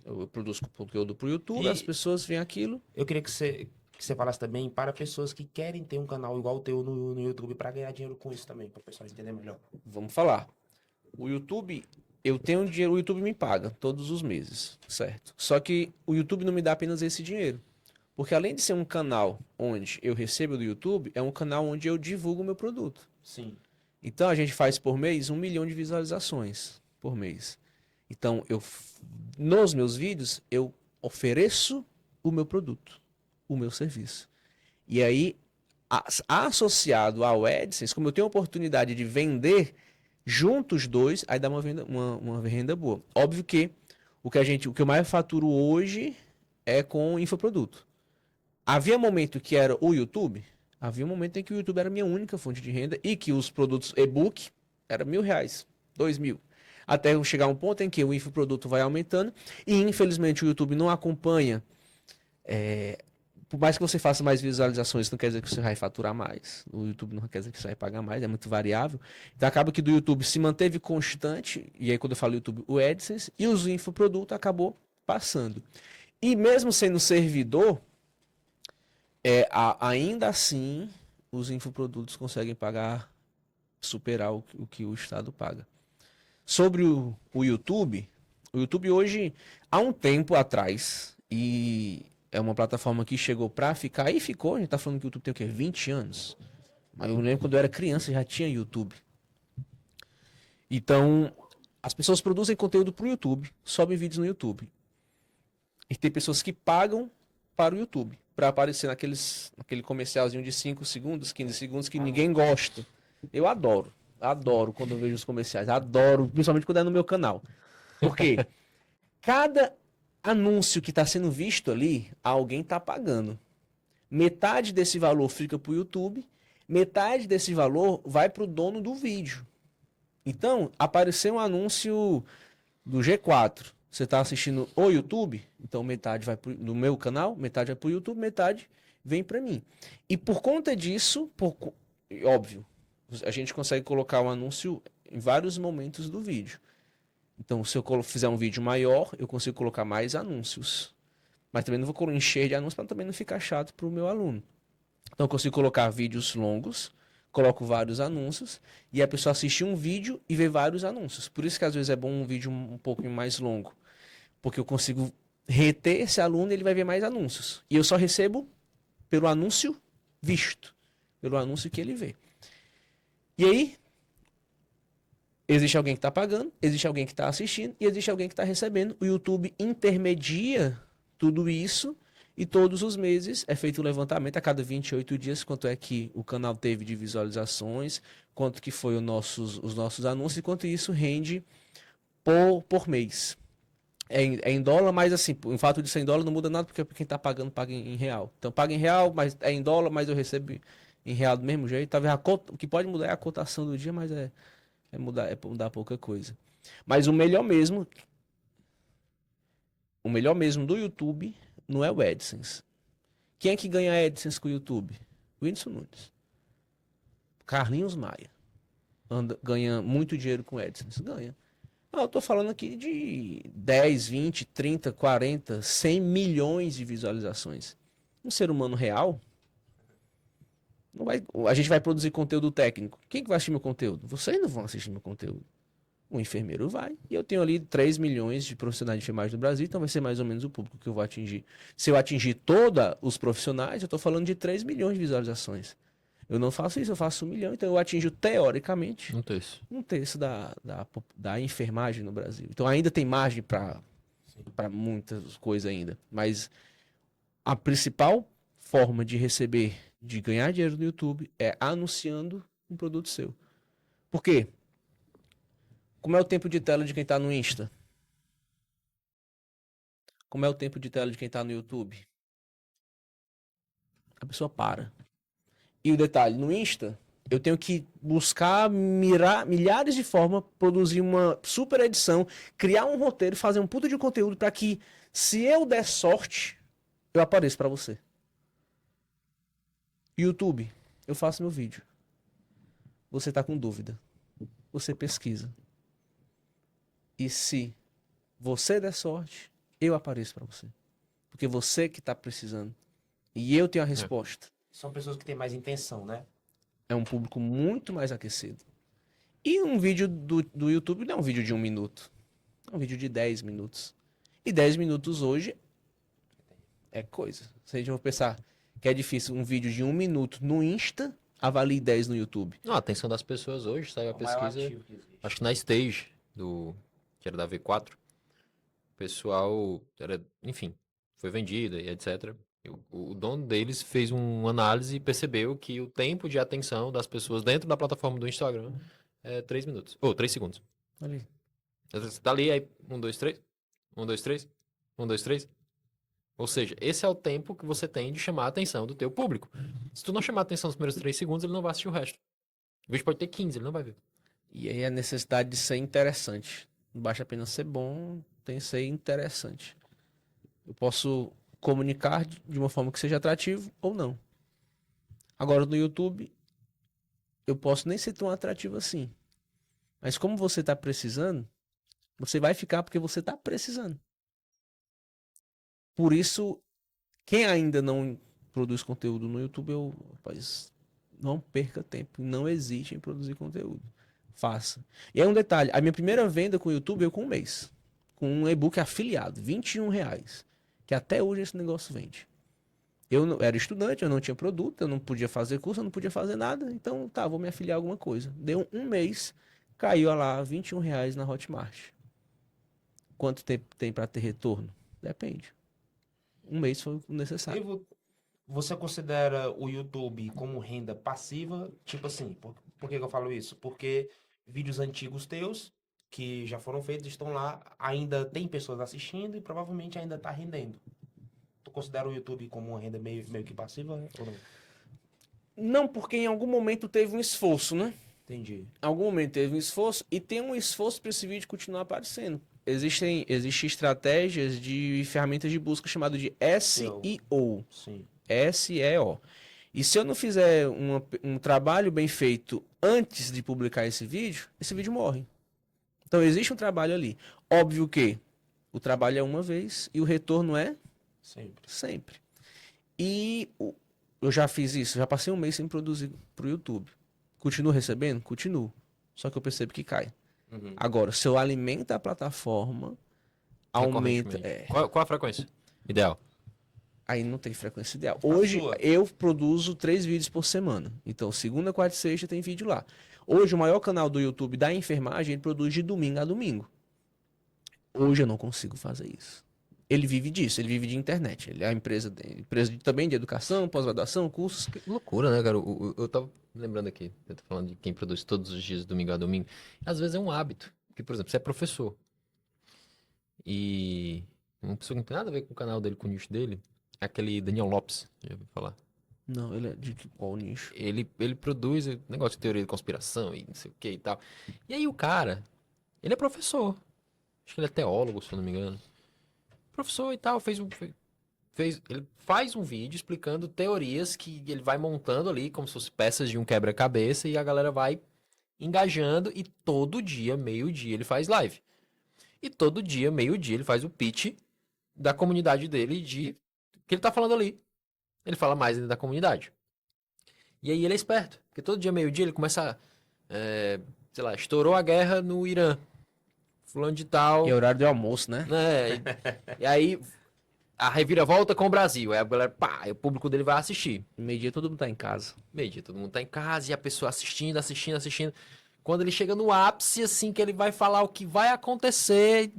Eu produzo conteúdo pro YouTube, E- as pessoas veem aquilo. Eu queria que você falasse também para pessoas que querem ter um canal igual o teu no YouTube para ganhar dinheiro com isso também, para o pessoal entender melhor. Vamos falar. O YouTube, eu tenho dinheiro, o YouTube me paga todos os meses, certo? Só que o YouTube não me dá apenas esse dinheiro. Porque além de ser um canal onde eu recebo do YouTube, é um canal onde eu divulgo o meu produto. Sim. Então a gente faz por mês 1 milhão de visualizações por mês. Então nos meus vídeos eu ofereço o meu produto, o meu serviço. E aí associado ao AdSense, como eu tenho a oportunidade de vender juntos os dois, aí dá uma renda boa. Óbvio que o que eu mais faturo hoje é com infoproduto. Havia momento que era o YouTube, havia um momento em que o YouTube era a minha única fonte de renda e que os produtos e-book eram R$ 1.000, 2.000. Até eu chegar a um ponto em que o infoproduto vai aumentando e infelizmente o YouTube não acompanha. Por mais que você faça mais visualizações, não quer dizer que você vai faturar mais. O YouTube não quer dizer que você vai pagar mais, é muito variável. Então acaba que do YouTube se manteve constante, e aí quando eu falo YouTube, o AdSense, e os infoprodutos acabou passando. E mesmo sendo servidor, ainda assim, os infoprodutos conseguem superar o que o Estado paga. Sobre o YouTube hoje, há um tempo atrás, e é uma plataforma que chegou pra ficar, e ficou, a gente tá falando que o YouTube tem o quê? 20 anos. Mas eu lembro quando eu era criança já tinha YouTube. Então, as pessoas produzem conteúdo pro YouTube, sobem vídeos no YouTube. E tem pessoas que pagam para o YouTube, para aparecer naquele comercialzinho de 5 segundos, 15 segundos que ninguém gosta. Eu adoro quando eu vejo os comerciais, adoro, principalmente quando é no meu canal. Por quê? Cada anúncio que está sendo visto ali, alguém está pagando. Metade desse valor fica para o YouTube, metade desse valor vai para o dono do vídeo. Então, apareceu um anúncio do G4. Você está assistindo o YouTube, então metade vai do meu canal, metade vai para o YouTube, metade vem para mim. E por conta disso, óbvio, a gente consegue colocar o anúncio em vários momentos do vídeo. Então, se eu fizer um vídeo maior, eu consigo colocar mais anúncios. Mas também não vou encher de anúncios para também não ficar chato para o meu aluno. Então eu consigo colocar vídeos longos, coloco vários anúncios, e a pessoa assiste um vídeo e vê vários anúncios. Por isso que às vezes é bom um vídeo um pouco mais longo, porque eu consigo reter esse aluno e ele vai ver mais anúncios. E eu só recebo pelo anúncio visto, pelo anúncio que ele vê. E aí, existe alguém que está pagando, existe alguém que está assistindo e existe alguém que está recebendo. O YouTube intermedia tudo isso e todos os meses é feito o levantamento a cada 28 dias, quanto é que o canal teve de visualizações, quanto que foi os nossos anúncios e quanto isso rende por mês. É em dólar, mas assim, o fato de ser em dólar não muda nada, porque quem tá pagando paga em real. Então paga em real, mas é em dólar, mas eu recebo em real do mesmo jeito. Talvez o que pode mudar é a cotação do dia, mas é mudar pouca coisa. Mas o melhor mesmo do YouTube não é o AdSense. Quem é que ganha AdSense com o YouTube? Whindersson Nunes. Carlinhos Maia. Ganha muito dinheiro com AdSense? Ganha. Eu tô falando aqui de 10, 20, 30, 40, 100 milhões de visualizações. Um ser humano real, não vai, a gente vai produzir conteúdo técnico. Quem que vai assistir meu conteúdo? Vocês não vão assistir meu conteúdo. O enfermeiro vai. E eu tenho ali 3 milhões de profissionais de enfermagem no Brasil, então vai ser mais ou menos o público que eu vou atingir. Se eu atingir todos os profissionais, eu tô falando de 3 milhões de visualizações. Eu não faço isso, eu faço 1 milhão, então eu atinjo teoricamente Um terço. um terço da enfermagem no Brasil. Então ainda tem margem para muitas coisas ainda. Mas a principal forma de receber, de ganhar dinheiro no YouTube é anunciando um produto seu. Por quê? Como é o tempo de tela de quem está no Insta? Como é o tempo de tela de quem está no YouTube? A pessoa para. E o detalhe, no Insta, eu tenho que buscar milhares de formas, produzir uma super edição, criar um roteiro, fazer um puta de conteúdo para que, se eu der sorte, eu apareça para você. YouTube, eu faço meu vídeo. Você tá com dúvida. Você pesquisa. E se você der sorte, eu apareço para você. Porque você que tá precisando. E eu tenho a resposta. São pessoas que têm mais intenção, né? É um público muito mais aquecido. E um vídeo do YouTube não é um vídeo de 1 minuto. É um vídeo de 10 minutos. E 10 minutos hoje é coisa. Se a gente for pensar que é difícil um vídeo de 1 minuto no Insta, avalie 10 no YouTube. Não, a atenção das pessoas hoje, saiu a É o maior pesquisa, ativo que existe. acho que na Stage, que era da V4, o pessoal, enfim, foi vendida e etc. O dono deles fez uma análise e percebeu que o tempo de atenção das pessoas dentro da plataforma do Instagram é 3 minutos. Ou 3 segundos. Olha aí. Você tá ali, aí 1, 2, 3. 1, 2, 3. 1, 2, 3. Ou seja, esse é o tempo que você tem de chamar a atenção do teu público. Se tu não chamar a atenção nos primeiros 3 segundos, ele não vai assistir o resto. O vídeo pode ter 15, ele não vai ver. E aí a necessidade de ser interessante. Não basta apenas ser bom, tem que ser interessante. Eu posso comunicar de uma forma que seja atrativo ou não. Agora no YouTube, eu posso nem ser tão atrativo assim. Mas como você está precisando, você vai ficar porque você está precisando. Por isso, quem ainda não produz conteúdo no YouTube, rapaz, não perca tempo. Não existe em produzir conteúdo. Faça. E aí um detalhe, a minha primeira venda com o YouTube veio com 1 mês. Com um e-book afiliado, R$ 21. Que até hoje esse negócio vende. Eu era estudante, eu não tinha produto, eu não podia fazer curso, eu não podia fazer nada. Então, tá, vou me afiliar a alguma coisa. Deu 1 mês, caiu lá R$ 21 na Hotmart. Quanto tempo tem para ter retorno? Depende. 1 mês foi o necessário. Você considera o YouTube como renda passiva? Tipo assim, por que que eu falo isso? Porque vídeos antigos teus, que já foram feitos, estão lá, ainda tem pessoas assistindo e provavelmente ainda tá rendendo. Tu considera o YouTube como uma renda meio que passiva ou não? Não, porque em algum momento teve um esforço, né? Entendi. Em algum momento teve um esforço e tem um esforço para esse vídeo continuar aparecendo. Existem estratégias de ferramentas de busca chamado de SEO. Sim. SEO. E se eu não fizer um trabalho bem feito antes de publicar esse vídeo morre. Então existe um trabalho ali. Óbvio que o trabalho é uma vez e o retorno é Sempre. sempre. E eu já fiz isso, já passei um mês sem produzir pro YouTube. Continuo recebendo? Continuo. Só que eu percebo que cai. Uhum. Agora, se eu alimento a plataforma, aumenta. Recorrentemente. Qual a frequência? Ideal. Aí não tem frequência ideal. Hoje sua? eu produzo 3 vídeos por semana. Então, segunda, quarta e sexta tem vídeo lá. Hoje o maior canal do YouTube da enfermagem, ele produz de domingo a domingo. Hoje eu não consigo fazer isso. Ele vive disso, ele vive de internet. Ele é a também de educação, pós-graduação, cursos. Que loucura, né, cara? Eu tava lembrando aqui, eu tô falando de quem produz todos os dias, domingo a domingo. Às vezes é um hábito. Porque, por exemplo, você é professor. E uma pessoa que não tem nada a ver com o canal dele, com o nicho dele, é aquele Daniel Lopes, já ouviu falar? Não, ele é de qual nicho? Ele produz negócio de teoria de conspiração e não sei o que e tal. E aí o cara, ele é professor. Acho que ele é teólogo, se eu não me engano. Professor e tal, ele faz um vídeo explicando teorias que ele vai montando ali, como se fossem peças de um quebra-cabeça, e a galera vai engajando, e todo dia, meio-dia, ele faz live. E todo dia, meio-dia, ele faz o pitch da comunidade dele de que ele tá falando ali. Ele fala mais ainda da comunidade. E aí ele é esperto, porque todo dia, meio-dia, ele começa sei lá, estourou a guerra no Irã. Fulano de tal. E é horário de almoço, né? Né? E aí a reviravolta com o Brasil. Aí a galera, pá, aí o público dele vai assistir. Meio-dia todo mundo tá em casa. Meio-dia, todo mundo tá em casa e a pessoa assistindo, assistindo, assistindo. Quando ele chega no ápice, assim, que ele vai falar o que vai acontecer,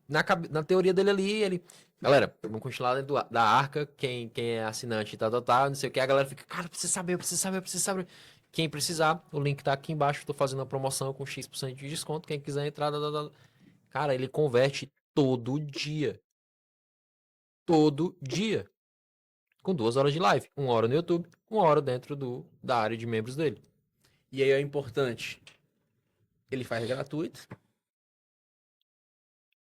na teoria dele ali, ele. Galera, vamos continuar dentro da arca, quem é assinante e tal, não sei o que. A galera fica, cara, precisa saber, eu preciso saber, eu preciso saber. Quem precisar, o link tá aqui embaixo, tô fazendo uma promoção com X% de desconto. Quem quiser entrar, Cara, ele converte todo dia. Todo dia. Com 2 horas de live. 1 hora no YouTube, 1 hora dentro da área de membros dele. E aí é importante. Ele faz gratuito.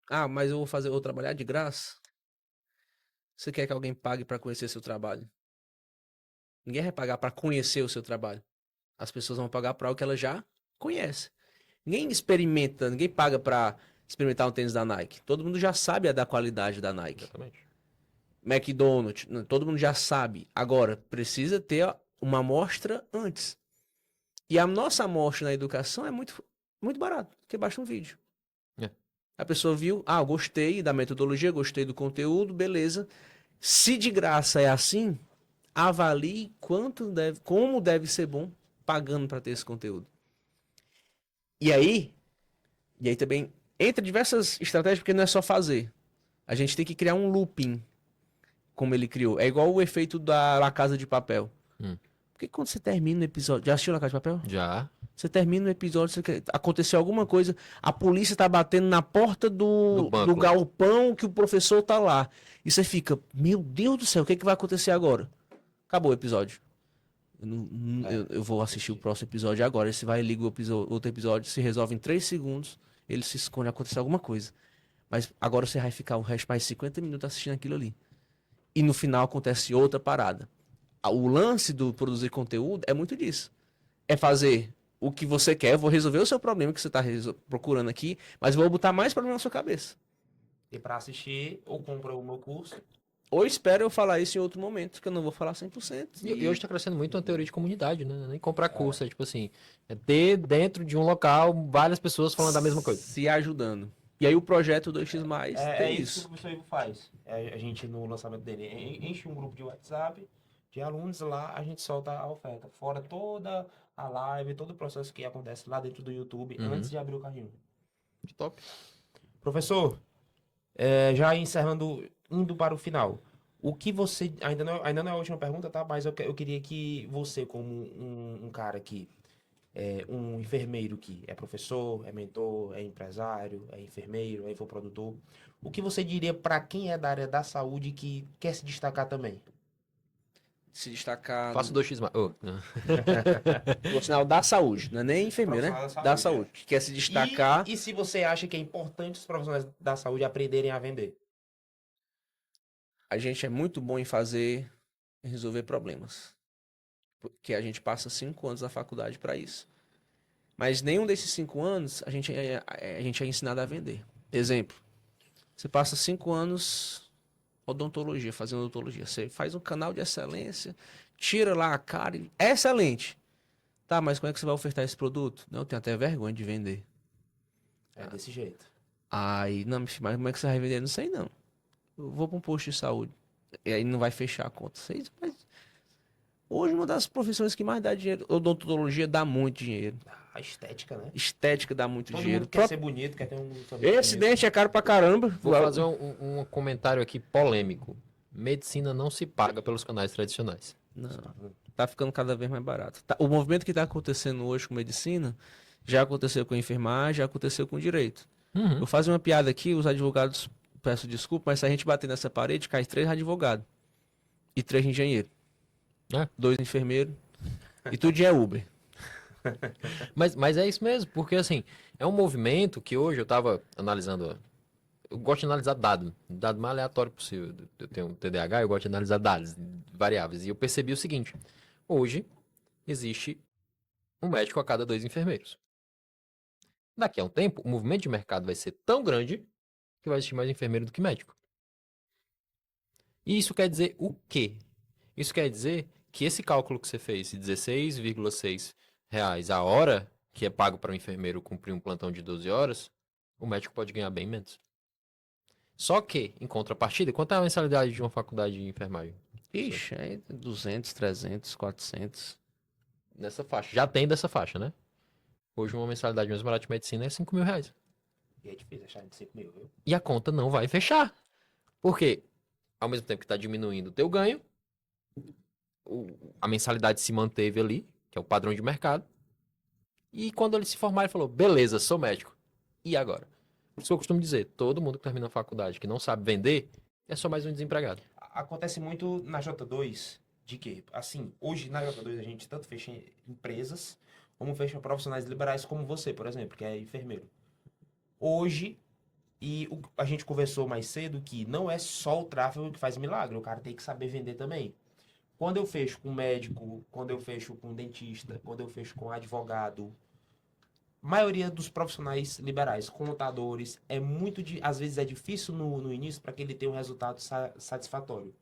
Ah, mas eu vou trabalhar de graça? Você quer que alguém pague para conhecer seu trabalho? Ninguém vai pagar para conhecer o seu trabalho. As pessoas vão pagar para algo que ela já conhece. Ninguém experimenta, ninguém paga para experimentar um tênis da Nike. Todo mundo já sabe a da qualidade da Nike. Exatamente. McDonald's, todo mundo já sabe. Agora, precisa ter uma amostra antes. E a nossa amostra na educação é muito, muito barato, porque baixa um vídeo. É. A pessoa viu, gostei da metodologia, gostei do conteúdo, beleza. Se de graça é assim, avalie como deve ser bom pagando para ter esse conteúdo. E aí também entra diversas estratégias, porque não é só fazer. A gente tem que criar um looping, como ele criou. É igual o efeito da La Casa de Papel. Porque quando você termina o episódio... Já assistiu La Casa de Papel? Já. Você termina o episódio, aconteceu alguma coisa, a polícia tá batendo na porta do banco, galpão que o professor tá lá. E você fica, meu Deus do céu, o que vai acontecer agora? Acabou o episódio. Eu vou assistir o próximo episódio agora. Você vai, liga outro episódio, se resolve em 3 segundos, ele se esconde, acontecer alguma coisa. Mas agora você vai ficar o resto mais 50 minutos assistindo aquilo ali. E no final acontece outra parada. O lance do produzir conteúdo é muito disso. É fazer o que você quer, eu vou resolver o seu problema que você está procurando aqui, mas vou botar mais problema na sua cabeça. E para assistir, ou compra o meu curso. Ou espera eu falar isso em outro momento, que eu não vou falar 100%. E hoje tá crescendo muito uma teoria de comunidade, né? Nem comprar curso, é tipo assim, é ter dentro de um local várias pessoas falando da mesma coisa. Se ajudando. E aí o projeto 2x+, É tem isso que o professor Ivo faz. A gente, no lançamento dele, enche um grupo de WhatsApp de alunos, lá a gente solta a oferta. Fora toda a live, todo o processo que acontece lá dentro do YouTube, antes de abrir o carrinho. Top. Professor, já encerrando, indo para o final. O que você... Ainda não é a última pergunta, tá? Mas eu queria que você, como um cara que... um enfermeiro que é professor, é mentor, é empresário, é enfermeiro, é infoprodutor. O que você diria para quem é da área da saúde que quer se destacar também? Se destacar Faço 2x+. no sinal da saúde, não é nem enfermeiro, né? Profissional Da saúde. Que quer se destacar. E se você acha que é importante os profissionais da saúde aprenderem a vender? A gente é muito bom em resolver problemas. Porque a gente passa 5 anos na faculdade para isso. Mas nenhum desses 5 anos a gente é ensinado a vender. Exemplo, você passa 5 anos odontologia, fazendo odontologia. Você faz um canal de excelência, tira lá a cara. É excelente. Tá, mas como é que você vai ofertar esse produto? Não, eu tenho até vergonha de vender. É desse jeito. Aí, não, mas como é que você vai vender? Não sei não. Eu vou para um posto de saúde. E aí não vai fechar a conta. Mas hoje uma das profissões que mais dá dinheiro, odontologia dá muito dinheiro. A estética, né? Estética dá muito Todo dinheiro. mundo quer ser bonito, quer ter um sorriso Esse bonito. dente é caro pra caramba. Vou fazer um comentário aqui polêmico. Medicina não se paga pelos canais tradicionais. Não, tá ficando cada vez mais barato. O movimento que tá acontecendo hoje com medicina já aconteceu com enfermagem, já aconteceu com direito. Uhum. Eu faço uma piada aqui, os advogados, peço desculpa, mas se a gente bater nessa parede, cai 3 advogados e 3 engenheiros. É. 2 enfermeiros e tudo é Uber. Mas é isso mesmo, porque assim, é um movimento que hoje eu tava analisando. Eu gosto de analisar dado mais aleatório possível. Eu tenho um TDAH, eu gosto de analisar dados, variáveis. E eu percebi o seguinte: hoje existe um médico a cada 2 enfermeiros. Daqui a um tempo, o movimento de mercado vai ser tão grande que vai existir mais enfermeiro do que médico. E isso quer dizer o quê? Isso quer dizer que esse cálculo que você fez, de R$ 16,6 a hora, que é pago para o enfermeiro cumprir um plantão de 12 horas, o médico pode ganhar bem menos. Só que, em contrapartida, quanto é a mensalidade de uma faculdade de enfermagem? Ixi, aí 200, 300, 400. Nessa faixa. Já tem dessa faixa, né? Hoje uma mensalidade mais barata de medicina é R$ 5.000. E é difícil achar de 5 mil, viu? E a conta não vai fechar. Por quê? Ao mesmo tempo que está diminuindo o teu ganho, a mensalidade se manteve ali, que é o padrão de mercado. E quando ele se formar, ele falou, beleza, sou médico. E agora? Por isso que eu costumo dizer, todo mundo que termina a faculdade que não sabe vender, é só mais um desempregado. Acontece muito na J2 de que, assim, hoje na J2 a gente tanto fecha empresas, como fecha profissionais liberais como você, por exemplo, que é enfermeiro. Hoje, a gente conversou mais cedo que não é só o tráfego que faz milagre, o cara tem que saber vender também. Quando eu fecho com médico, quando eu fecho com dentista, quando eu fecho com advogado, maioria dos profissionais liberais, contadores, às vezes é difícil no início para que ele tenha um resultado satisfatório.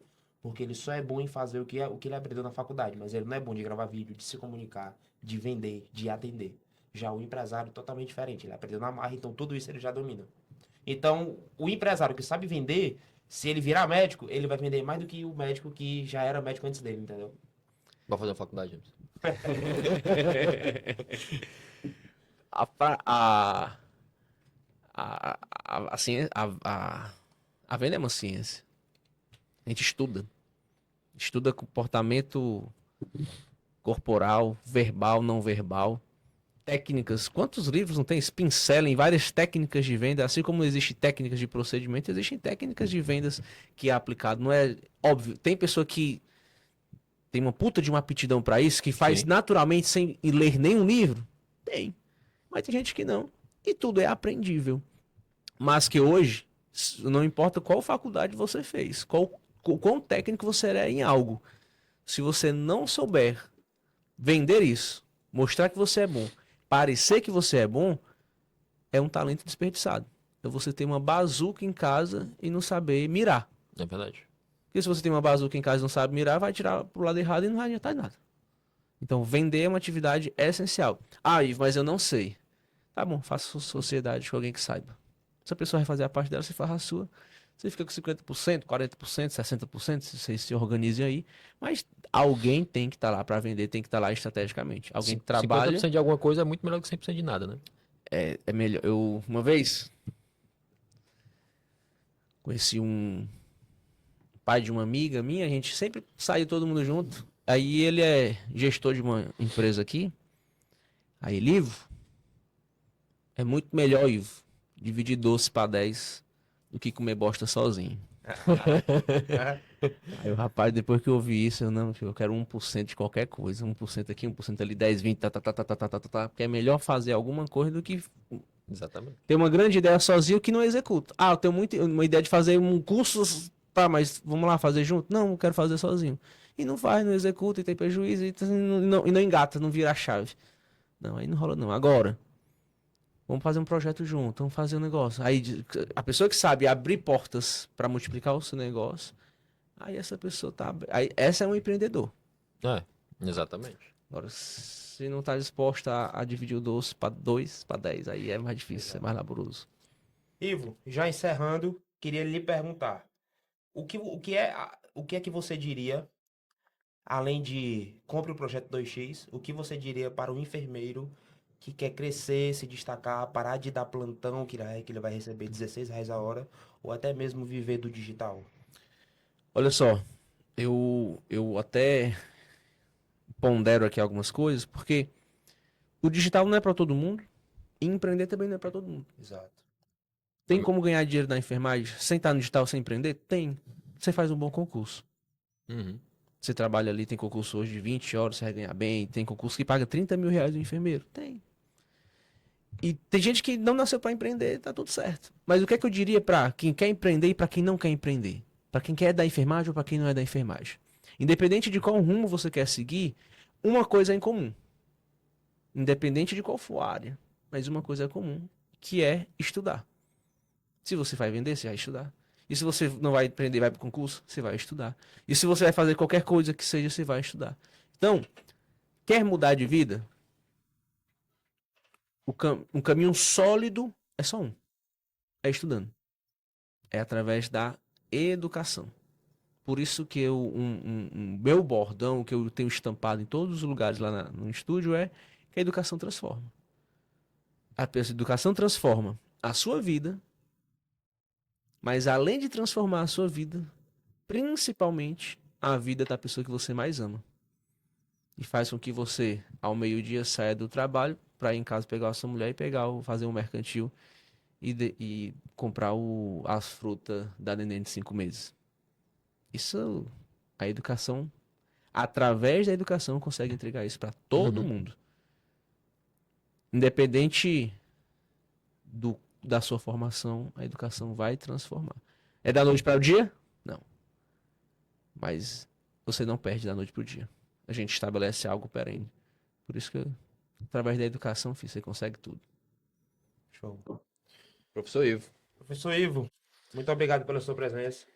Porque ele só é bom em fazer o que ele aprendeu na faculdade, mas ele não é bom de gravar vídeo, de se comunicar, de vender, de atender. Já o empresário é totalmente diferente, ele aprendeu na marra, então tudo isso ele já domina. Então, o empresário que sabe vender, se ele virar médico, ele vai vender mais do que o médico que já era médico antes dele, entendeu? Vai fazer uma faculdade, James. A venda é uma ciência. A gente estuda. Estuda comportamento corporal, verbal, não verbal. Técnicas. Quantos livros não tem? Pincela em várias técnicas de venda. Assim como existem técnicas de procedimento, existem técnicas de vendas que é aplicado. Não é óbvio. Tem pessoa que tem uma puta de uma aptidão para isso, que faz Sim. naturalmente sem ler nenhum livro? Tem. Mas tem gente que não. E tudo é aprendível. Mas que hoje, não importa qual faculdade você fez, quão técnico você é em algo, se você não souber vender isso, mostrar que você é bom, parecer que você é bom, é um talento desperdiçado. Então você tem uma bazuca em casa e não saber mirar. É verdade. Porque se você tem uma bazuca em casa e não sabe mirar, vai tirar pro lado errado e não vai adiantar nada. Então vender é uma atividade essencial. Ah, Ivo, mas eu não sei. Tá bom, faça sociedade com alguém que saiba. Se a pessoa vai fazer a parte dela, você faz a sua. Você fica com 50%, 40%, 60%, vocês se organizem aí. Mas alguém tem que estar lá para vender, tem que estar lá estrategicamente. Alguém que trabalha. 50% de alguma coisa é muito melhor que 100% de nada, né? É melhor. Eu, uma vez, conheci um pai de uma amiga minha, a gente sempre saiu todo mundo junto. Aí ele é gestor de uma empresa aqui. Aí ele, Ivo, é muito melhor, Ivo, dividir doce para 10 do que comer bosta sozinho. Aí o rapaz, depois que eu ouvi isso, não, filho, eu quero 1% de qualquer coisa. 1% aqui, 1% ali, 10, 20, porque é melhor fazer alguma coisa do que Exatamente. ter uma grande ideia sozinho que não executa. Ah, eu tenho uma ideia de fazer um curso, tá, mas vamos lá fazer junto? Não, eu quero fazer sozinho. E não faz, não executa, e tem prejuízo, e não engata, não vira a chave. Não, aí não rola não. Agora, vamos fazer um projeto junto, vamos fazer um negócio. Aí a pessoa que sabe abrir portas para multiplicar o seu negócio, aí essa pessoa tá. Aí, essa é um empreendedor. É, exatamente. Agora, se não tá disposto a dividir o doce para 2, para 10, aí é mais difícil, é mais laboroso. Ivo, já encerrando, queria lhe perguntar, o que é que você diria, além de compre o projeto 2x, o que você diria para o enfermeiro que quer crescer, se destacar, parar de dar plantão, que ele vai receber R$ 16 a hora, ou até mesmo viver do digital? Olha só, eu até pondero aqui algumas coisas, porque o digital não é para todo mundo e empreender também não é para todo mundo. Exato. Tem como ganhar dinheiro na enfermagem sem estar no digital, sem empreender? Tem. Você faz um bom concurso. Uhum. Você trabalha ali, tem concurso hoje de 20 horas, você vai ganhar bem. Tem concurso que paga R$ 30.000 do enfermeiro. Tem. E tem gente que não nasceu para empreender, tá tudo certo. Mas o que é que eu diria para quem quer empreender e para quem não quer empreender? Para quem quer da enfermagem ou para quem não é da enfermagem? Independente de qual rumo você quer seguir, uma coisa é em comum. Independente de qual for a área. Mas uma coisa é comum, que é estudar. Se você vai vender, você vai estudar. E se você não vai empreender, vai para o concurso, você vai estudar. E se você vai fazer qualquer coisa que seja, você vai estudar. Então, quer mudar de vida? Um caminho sólido é só um. É estudando. É através da educação. Por isso que um meu bordão que eu tenho estampado em todos os lugares lá no estúdio é que a educação transforma. A educação transforma a sua vida, mas além de transformar a sua vida, principalmente a vida da pessoa que você mais ama. E faz com que você, ao meio-dia, saia do trabalho para ir em casa pegar a sua mulher e fazer um mercantil e comprar as frutas da neném de 5 meses. Isso, a educação, através da educação, consegue entregar isso para todo mundo. Independente da sua formação, a educação vai transformar. É da noite para o dia? Não. Mas você não perde da noite para o dia. A gente estabelece algo perene. Por isso que, através da educação, filho, você consegue tudo. Show. Professor Ivo. Professor Ivo, muito obrigado pela sua presença.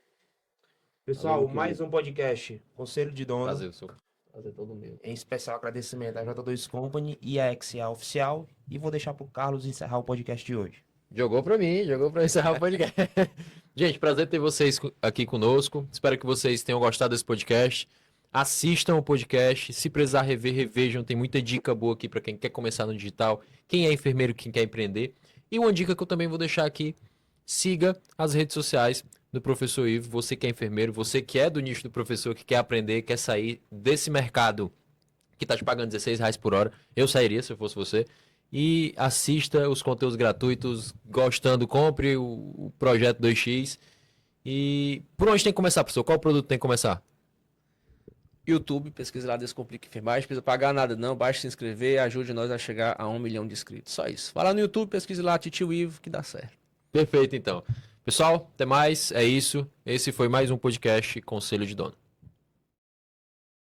Pessoal, Valeu, mais querido. um podcast, Conselho de Dono. Prazer, senhor. Fazer todo meu. Em especial agradecimento à J2 Company e à XA Oficial. E vou deixar para o Carlos encerrar o podcast de hoje. Jogou pra mim, jogou pra encerrar o podcast. Gente, prazer ter vocês aqui conosco. Espero que vocês tenham gostado desse podcast. Assistam o podcast. Se precisar rever, revejam. Tem muita dica boa aqui pra quem quer começar no digital, quem é enfermeiro, quem quer empreender. E uma dica que eu também vou deixar aqui: siga as redes sociais do Professor Ivo. Você que é enfermeiro, você que é do nicho do professor, que quer aprender, quer sair desse mercado que tá te pagando R$ 16 por hora. Eu sairia se eu fosse você. E assista os conteúdos gratuitos. Gostando, compre o projeto 2x. E por onde tem que começar, professor? Qual produto tem que começar? YouTube, pesquisa lá, Descomplica Enfermagem. Não precisa pagar nada não, basta se inscrever, ajude nós a chegar a 1 milhão de inscritos. Só isso. Vai lá no YouTube, pesquisa lá, Titio Ivo, que dá certo. Perfeito, então. Pessoal, até mais. É isso. Esse foi mais um podcast Conselho de Dono.